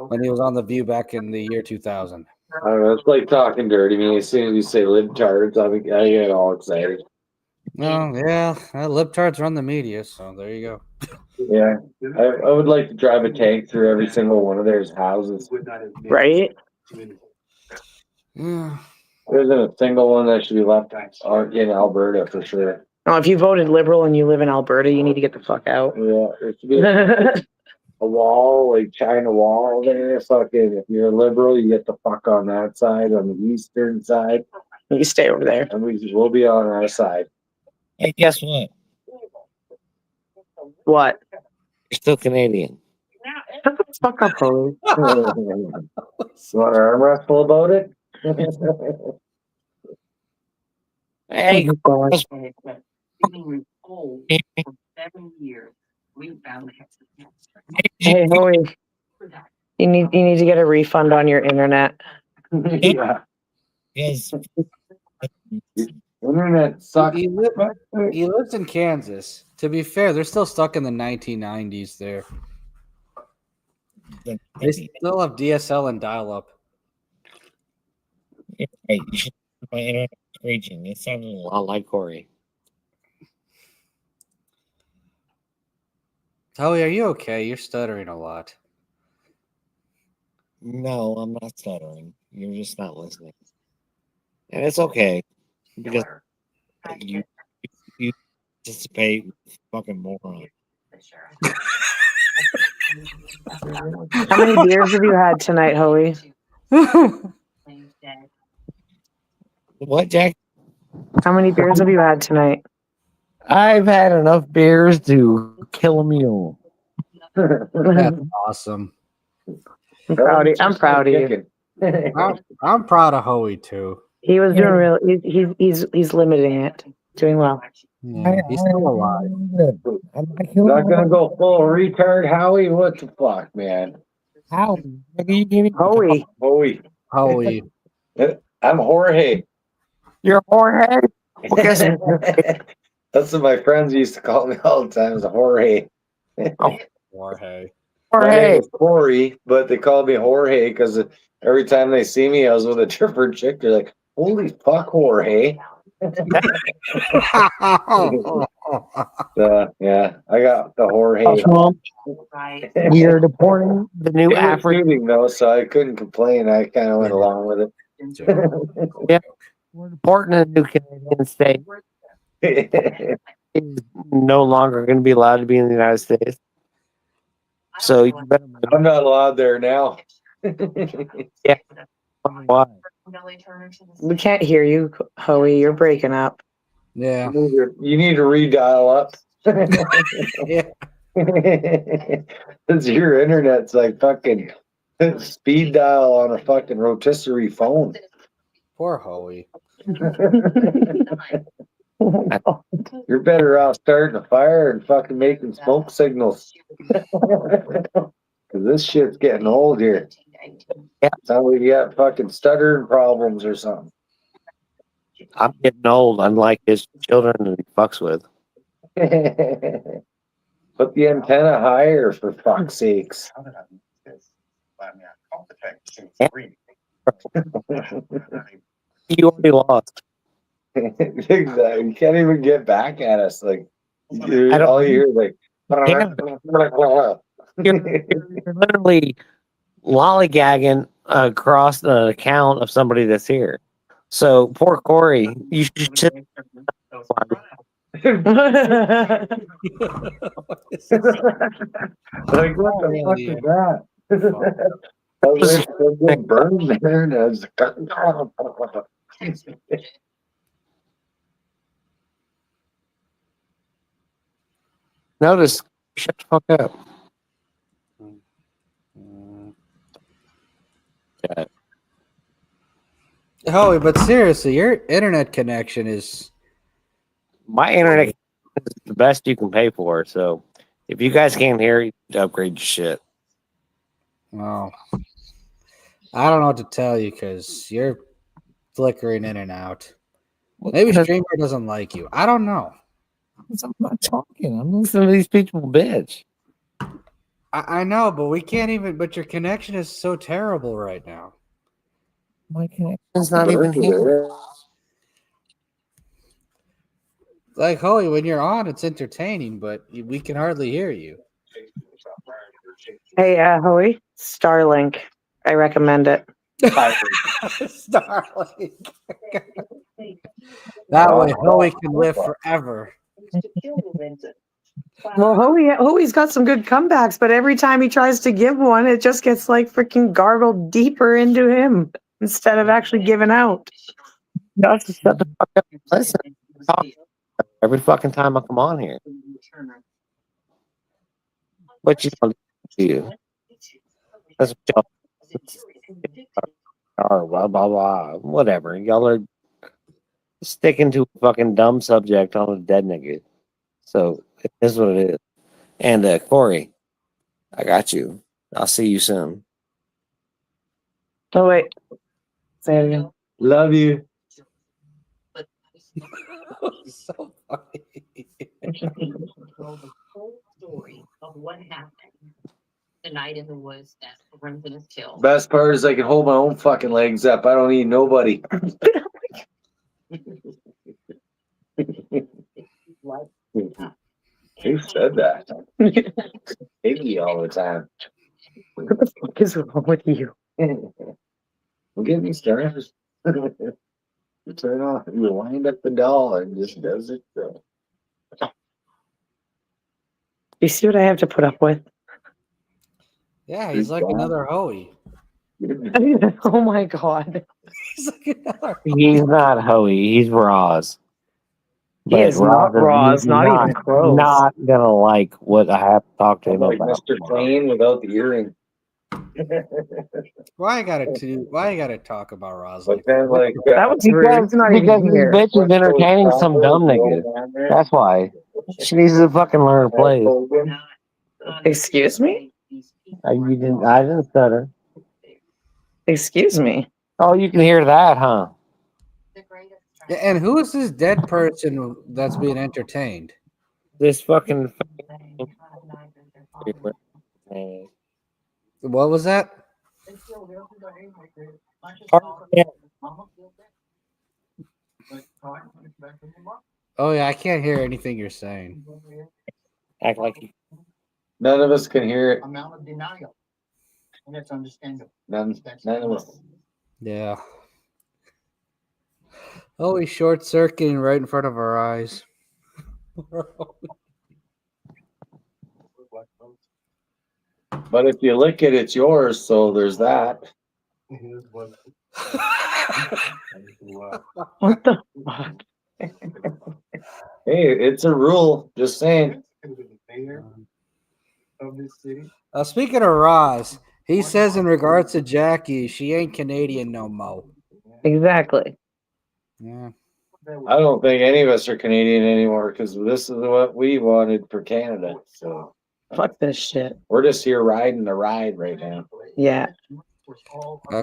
when he was on The View back in the year 2000. I don't know. It's like talking dirty to me. As soon as you say libtards, I get all excited. No, yeah, libtards run the media, so there you go. Yeah, I would like to drive a tank through every single one of their houses. Right? Yeah. There isn't a single one that should be left in Alberta for sure. No, if you voted Liberal and you live in Alberta, you need to get the fuck out. Yeah, there should be a wall, like China Wall there. Fucking, if you're a liberal, you get the fuck on that side, on the eastern side. You stay over there. And we'll be on our side. Hey, guess what? What? You're still Canadian. Shut the fuck up, Holy. You want to arm wrestle about it? Hey, Hey, Holy. You need to get a refund on your internet. Yeah. yes. Internet sucks. He lives in Kansas. To be fair, they're still stuck in the 1990s there. They still have DSL and dial-up. Hey, you should my internet screeching. It sounded a lot like Corey. Howie, are you okay? You're stuttering a lot. No, I'm not stuttering. You're just not listening. And it's okay. Because you participate with fucking moron. How many beers have you had tonight, Hoey? What, Jack? How many beers have you had tonight? I've had enough beers to kill a mule. That's awesome. I'm proud of you. I'm proud of Howie too. He was doing real. He's limiting it. Doing well. Yeah, he's still alive. Not gonna go full retard, Howie. What the fuck, man? How? Howie. Howie. I'm Jorge. You're Jorge? That's what my friends used to call me all the time, is Jorge. Jorge. My name is Corey, but they called me Jorge because every time they see me, I was with a different chick. They're like, "Holy fuck, Jorge!" Yeah, I got the Jorge. We are deporting the new It was African. shooting though, so I couldn't complain. I kind of went along with it. Yep. We're deporting a new Canadian state. It's no longer going to be allowed to be in the United States. So you better. I'm not allowed there now. Yeah. Why? We can't hear you, Hoey. You're breaking up. Yeah. You need to redial up. Yeah. Because your internet's like fucking speed dial on a fucking rotisserie phone. Poor Howie. You're better off starting a fire and fucking making smoke signals. Because this shit's getting old here. Yeah. Sounds like you got fucking stuttering problems or something. I'm getting old, unlike his children that he fucks with. Put the antenna higher, for fuck's sakes. You already lost. Exactly. You can't even get back at us. Like, all you hear is like, You're literally lollygagging across the account of somebody that's here. So poor Corey, you should. like, what the fuck is that? I was getting burned there, and I was Notice, shut the fuck up. Yeah. Howie, but seriously, your internet connection is My internet is the best you can pay for. So If you guys can't hear, you need to upgrade your shit. Well, I don't know what to tell you because you're flickering in and out. Maybe Streamer doesn't like you. I don't know. I'm not talking. I'm listening to these people bitch. I know, but we can't even. But your connection is so terrible right now. My connection's not even here. Like, holy, when you're on, it's entertaining, but we can hardly hear you. Hey, Hoey, Starlink. I recommend it. Starlink. That way, Hoey can live forever. Well, Hoey's got some good comebacks, but every time he tries to give one, it just gets like freaking gargled deeper into him instead of actually giving out. Just shut the fuck up and listen. Every fucking time I come on here. What you don't do you? That's what y'all blah blah blah. Whatever. Y'all are sticking to a fucking dumb subject on a dead nigga. So it is what it is. And Corey, I got you. I'll see you soon. Oh wait. Say it again. Love you. So funny. Story of what happened the night in the woods that Remington is killed. Best part is I can hold my own fucking legs up. I don't need nobody. Who said that? Baby all the time. What the fuck is wrong with you? Don't get me started. You turn off, you wind up the doll and just does it. You see what I have to put up with? Yeah, he's like another Hoey. Oh my god. He's like another. He's not Hoey. He's Roz. He is not Roz, not even close. Not gonna like what I have to talk to him Like about. Mr. Clean without the earring. Why you gotta talk about Roz like But then, like, That was rude. He's not even Because this here. bitch is entertaining some dumb nigga. That's why. She needs to fucking learn her place. Excuse me? I didn't stutter. Excuse me. Oh, you can hear that, huh? Yeah, and who is this dead person that's being entertained? This fucking. What was that? Oh yeah, I can't hear anything you're saying. Act like you. None of us can hear it. Amount of denial. And that's understandable. None of us. Yeah. Oh, he's short circuiting right in front of our eyes. But if you lick it, it's yours. So there's that. What the fuck? Hey, it's a rule. Just saying. Speaking of Roz, he says in regards to Jackie, she ain't Canadian no mo. Exactly. Yeah. I don't think any of us are Canadian anymore because this is what we wanted for Canada. So fuck this shit. We're just here riding the ride right now. Yeah.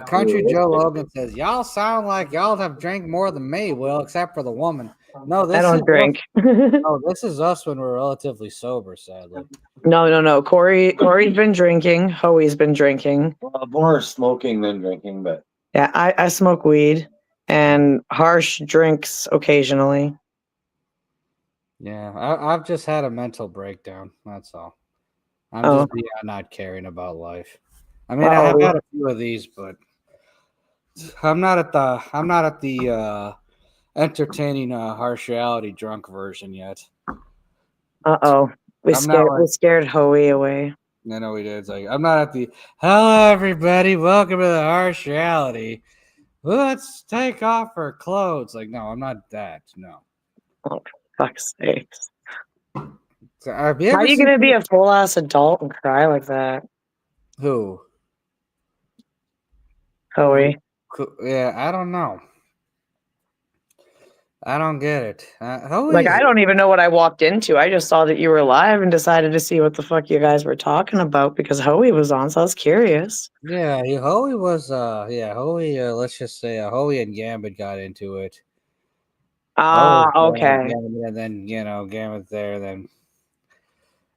Country Joe Logan says, y'all sound like y'all have drank more than me, Will, except for the woman. No, this I don't drink. No, this is us when we're relatively sober, sadly. No. Corey's been drinking. Hoey's been drinking. Well, more smoking than drinking, but yeah, I smoke weed and Harsh drinks occasionally. Yeah, I've just had a mental breakdown. That's all. I'm just beyond not caring about life. I mean, I have had a few of these, but I'm not at the entertaining harsh reality drunk version yet. We scared Hoey away. I know we did. It's like I'm not at the hello everybody, welcome to the harsh reality. Let's take off our clothes. Like, no, I'm not that. No. Oh, for fuck's sakes. So, how are you gonna be a full ass adult and cry like that? Who? Hoey. Yeah, I don't know. I don't get it. How Like, is I it? don't even know what I walked into. I just saw that you were live and decided to see what the fuck you guys were talking about because Hoey was on, so I was curious. Yeah, Hoey was. Yeah, Hoey. Let's just say Hoey and Gambit got into it. Ah, okay. Gambit, and then Gambit there, then.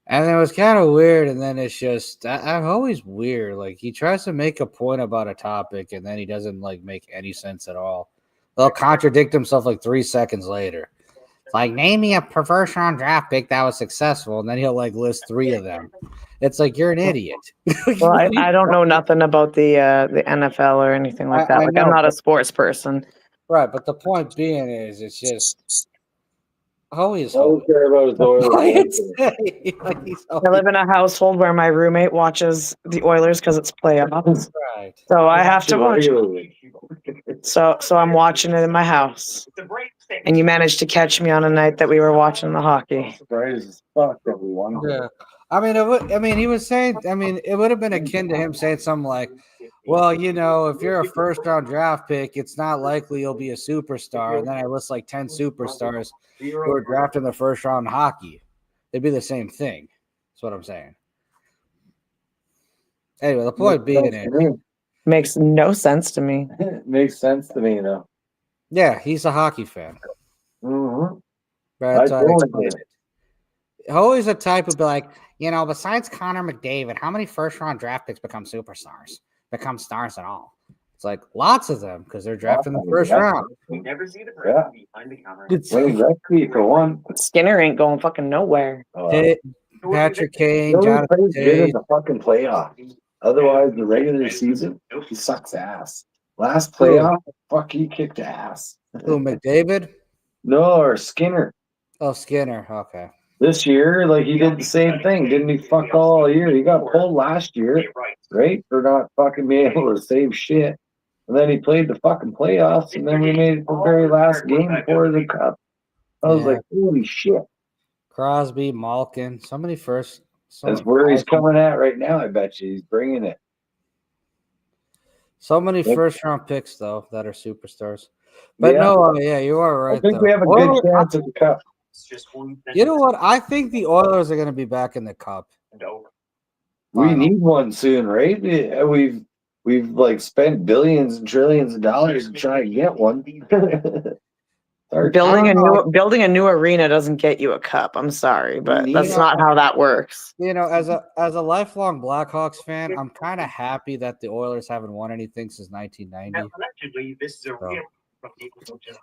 And it was kind of weird, and then it's just I'm always weird. Like he tries to make a point about a topic, and then he doesn't like make any sense at all. They'll contradict himself like 3 seconds later. It's like name me a first round draft pick that was successful, and then he'll like list 3 of them. It's like you're an idiot. Well, I don't know nothing about the NFL or anything like that. I Like, know, I'm not a but- sports person. Right, but the point being is, it's just Hoey is I don't Hoey. care about his Oilers. Like, he's I live in a household where my roommate watches the Oilers because it's playoffs. right. So I have to watch it. Regularly. So I'm watching it in my house. And you managed to catch me on a night that we were watching the hockey. Surprised as fuck that we won. Yeah. I mean, it would. I mean, he was saying. I mean, it would have been akin to him saying something like, "Well, if you're a first round draft pick, it's not likely you'll be a superstar." And then I list like 10 superstars who were drafted in the first round in hockey. It'd be the same thing. That's what I'm saying. Anyway, the point being is, Makes no sense to me. It makes sense to me, though. yeah, he's a hockey fan. Mm-hmm. That's I how I totally explain get it. Always a type would be like, besides Connor McDavid, how many first round draft picks become superstars? Become stars at all? It's like lots of them because they're drafted in the first round. Never see the Yeah. person behind the camera. It's Wayne Gretzky for one. Skinner ain't going fucking nowhere. Patrick Kane, He only Jonathan plays good in Tate. the fucking playoffs. Otherwise, the regular season, he sucks ass. Last playoff, fuck, he kicked ass. Who, McDavid? No, or Skinner. Oh, Skinner. Okay. This year, like he did the same thing, didn't he? Fuck all year. He got pulled last year, right? For not fucking being able to save shit. And then he played the fucking playoffs, and then we made it the very last game before the cup. I was like, holy shit. Crosby, Malkin, so many first. That's where he's coming at right now, I bet you. He's bringing it. So many Yep. first round picks, though, that are superstars. But Yeah. no, you are right. I think though. we have a good chance at the cup. You know what? I think the Oilers are going to be back in the cup. We need one soon, right? We've like spent billions and trillions of dollars to try and get one. Building a new arena doesn't get you a cup. I'm sorry, but that's not how that works. As a lifelong Blackhawks fan, I'm kind of happy that the Oilers haven't won anything since 1990. Allegedly, this is a real.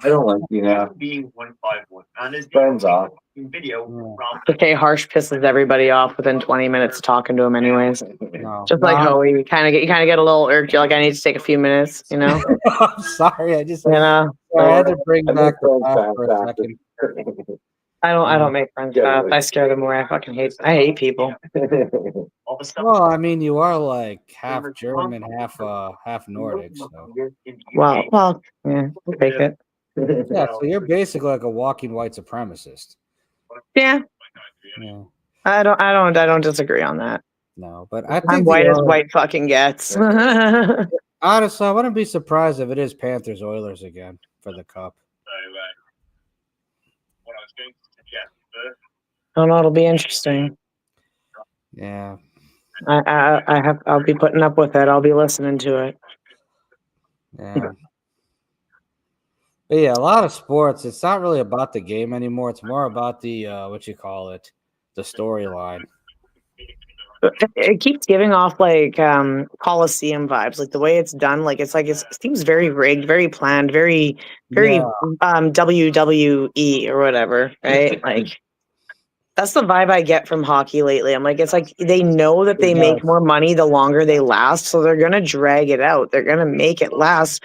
I don't like you now. Being 151. And there's Friends off. video. Okay, Harsh pisses everybody off within 20 minutes of talking to him anyways. No. Just like Hoey, you kind of get a little irked. You're like, I need to take a few minutes, I'm sorry. I just I had to bring back the laugh for a second. I don't make friends fast. I scare them away. I hate people. Well, I mean, you are like half German, half Nordic. So. Well, yeah, we'll take it. Yeah, so you're basically like a walking white supremacist. Yeah. Yeah. I don't disagree on that. No, but I think I'm white as white fucking gets. Honestly, I wouldn't be surprised if it is Panthers Oilers again for the cup. I don't know. It'll be interesting. Yeah. I'll be putting up with it. I'll be listening to it. Yeah. But yeah, a lot of sports, it's not really about the game anymore. It's more about the the storyline. It keeps giving off like Coliseum vibes, like the way it's done. Like it seems very rigged, very planned, very WWE or whatever, right? Like that's the vibe I get from hockey lately. I'm like, it's like they know that they make more money the longer they last, so they're gonna drag it out. They're gonna make it last.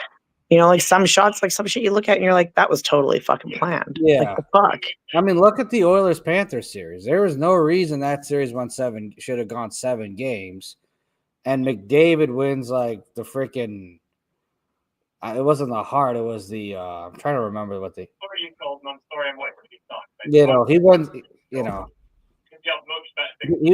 Like some shots, like some shit you look at and you're like, that was totally fucking planned. Yeah. Like, the fuck. I mean, look at the Oilers-Panthers series. There was no reason that series should have gone 7 games. And McDavid wins like the freaking it wasn't the heart, it was the I'm trying to remember what the he wins, he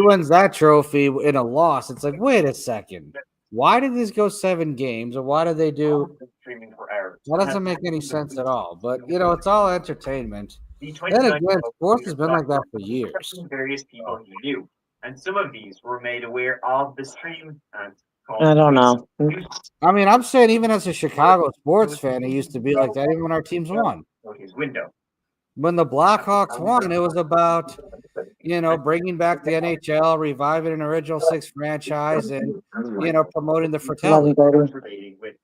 wins that trophy in a loss. It's like, wait a second. Why did this go 7 games? Or why did they do streaming for hours. That doesn't make any sense at all. But you know, it's all entertainment. The Then 29 again, sports has been like that for from years. various people he knew, and some of these were made aware of the stream and I don't know. I mean, I'm saying even as a Chicago sports fan, it used to be like that even when our teams won. his window. When the Blackhawks won, it was about, you know, bringing back the NHL, reviving an original six franchise, and you know, promoting the Fratelli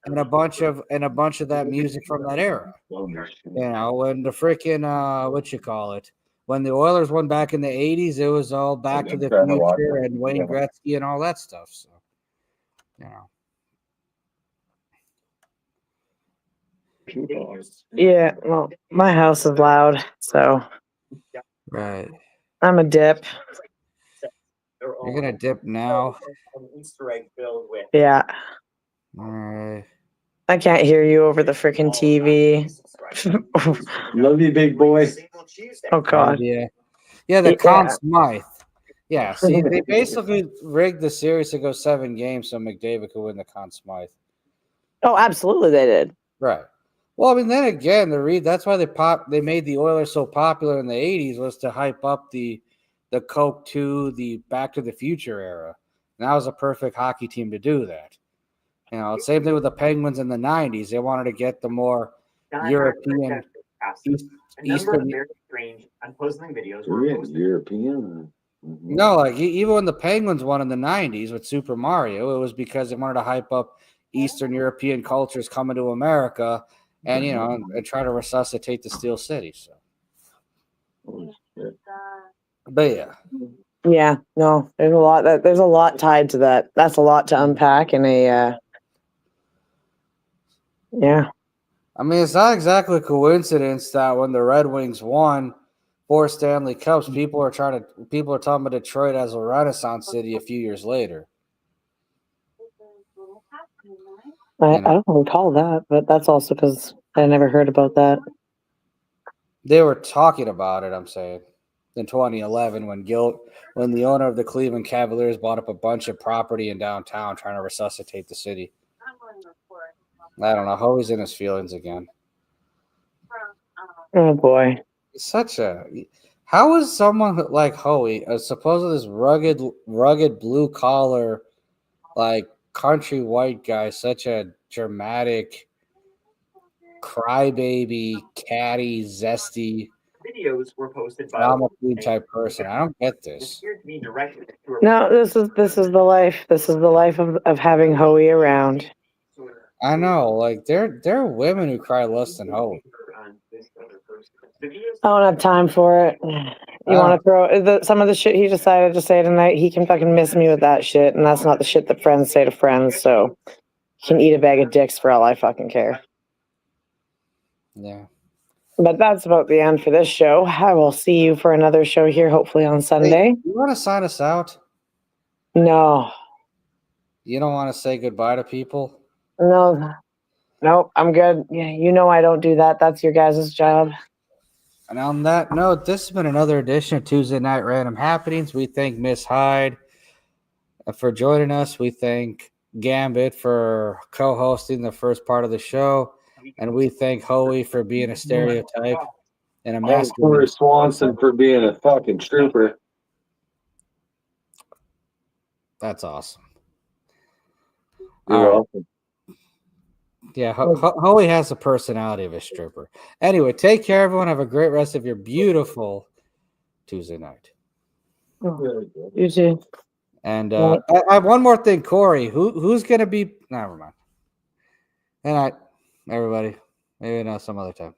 and a bunch of that music from that era. You know, when the freaking what you call it, when the Oilers won back in the '80s, it was all Back to the Future and Wayne Gretzky and all that stuff. So, you know. Yeah, well, my house is loud, so Right. I'm a dip. You're gonna dip now. Yeah, All right. I can't hear you over the freaking TV. Love you, big boy. Oh God. Yeah. Yeah, the Conn Smythe. Yeah, see, they basically rigged the series to go 7 games so McDavid could win the Conn Smythe. Oh, absolutely, they did. Right. Well, I mean, then again, that's why they made the Oilers so popular in the '80s was to hype up the Coke 2, the Back to the Future era. And that was a perfect hockey team to do that. You know, same thing with the Penguins in the '90s. They wanted to get the more European, Eastern. Very strange and puzzling videos European. No, like even when the Penguins won in the '90s with Super Mario, it was because they wanted to hype up Eastern European cultures coming to America, and you know, and try to resuscitate the Steel City. So, but yeah, Yeah, no, there's a lot tied to that. That's a lot to unpack in a. Yeah. I mean, it's not exactly a coincidence that when the Red Wings won 4 Stanley Cups, people are talking about Detroit as a Renaissance city a few years later. I don't recall that, but that's also because I never heard about that. They were talking about it, I'm saying, in 2011 when the owner of the Cleveland Cavaliers bought up a bunch of property in downtown trying to resuscitate the city. I don't know. Hoey's in his feelings again. Oh boy. How is someone like Hoey, supposedly this rugged blue collar, like country white guy, such a dramatic, crybaby, catty, zesty, videos were posted by drama queen type person? I don't get this. No, this is the life. This is the life of having Hoey around. I know, like there are women who cry less than Hoey. I don't have time for it. You want to throw some of the shit he decided to say tonight? He can fucking miss me with that shit, and that's not the shit that friends say to friends. So he can eat a bag of dicks for all I fucking care. Yeah. But that's about the end for this show. I will see you for another show here, hopefully on Sunday. Hey, you want to sign us out? No. You don't want to say goodbye to people? No. Nope, I'm good. Yeah, you know I don't do that. That's your guys' job. And on that note, this has been another edition of Tuesday Night Random Happenings. We thank Miss Hyde for joining us. We thank Gambit for co-hosting the first part of the show. And we thank Hoey for being a stereotype and a masculine. Corey Swanson for being a fucking trooper. That's awesome. You're welcome. Yeah, Hoey has the personality of a stripper. Anyway, take care, everyone. Have a great rest of your beautiful Tuesday night. You too. And I have one more thing, Corey. Who's going to be? Never mind. Good night, everybody. Maybe some other time.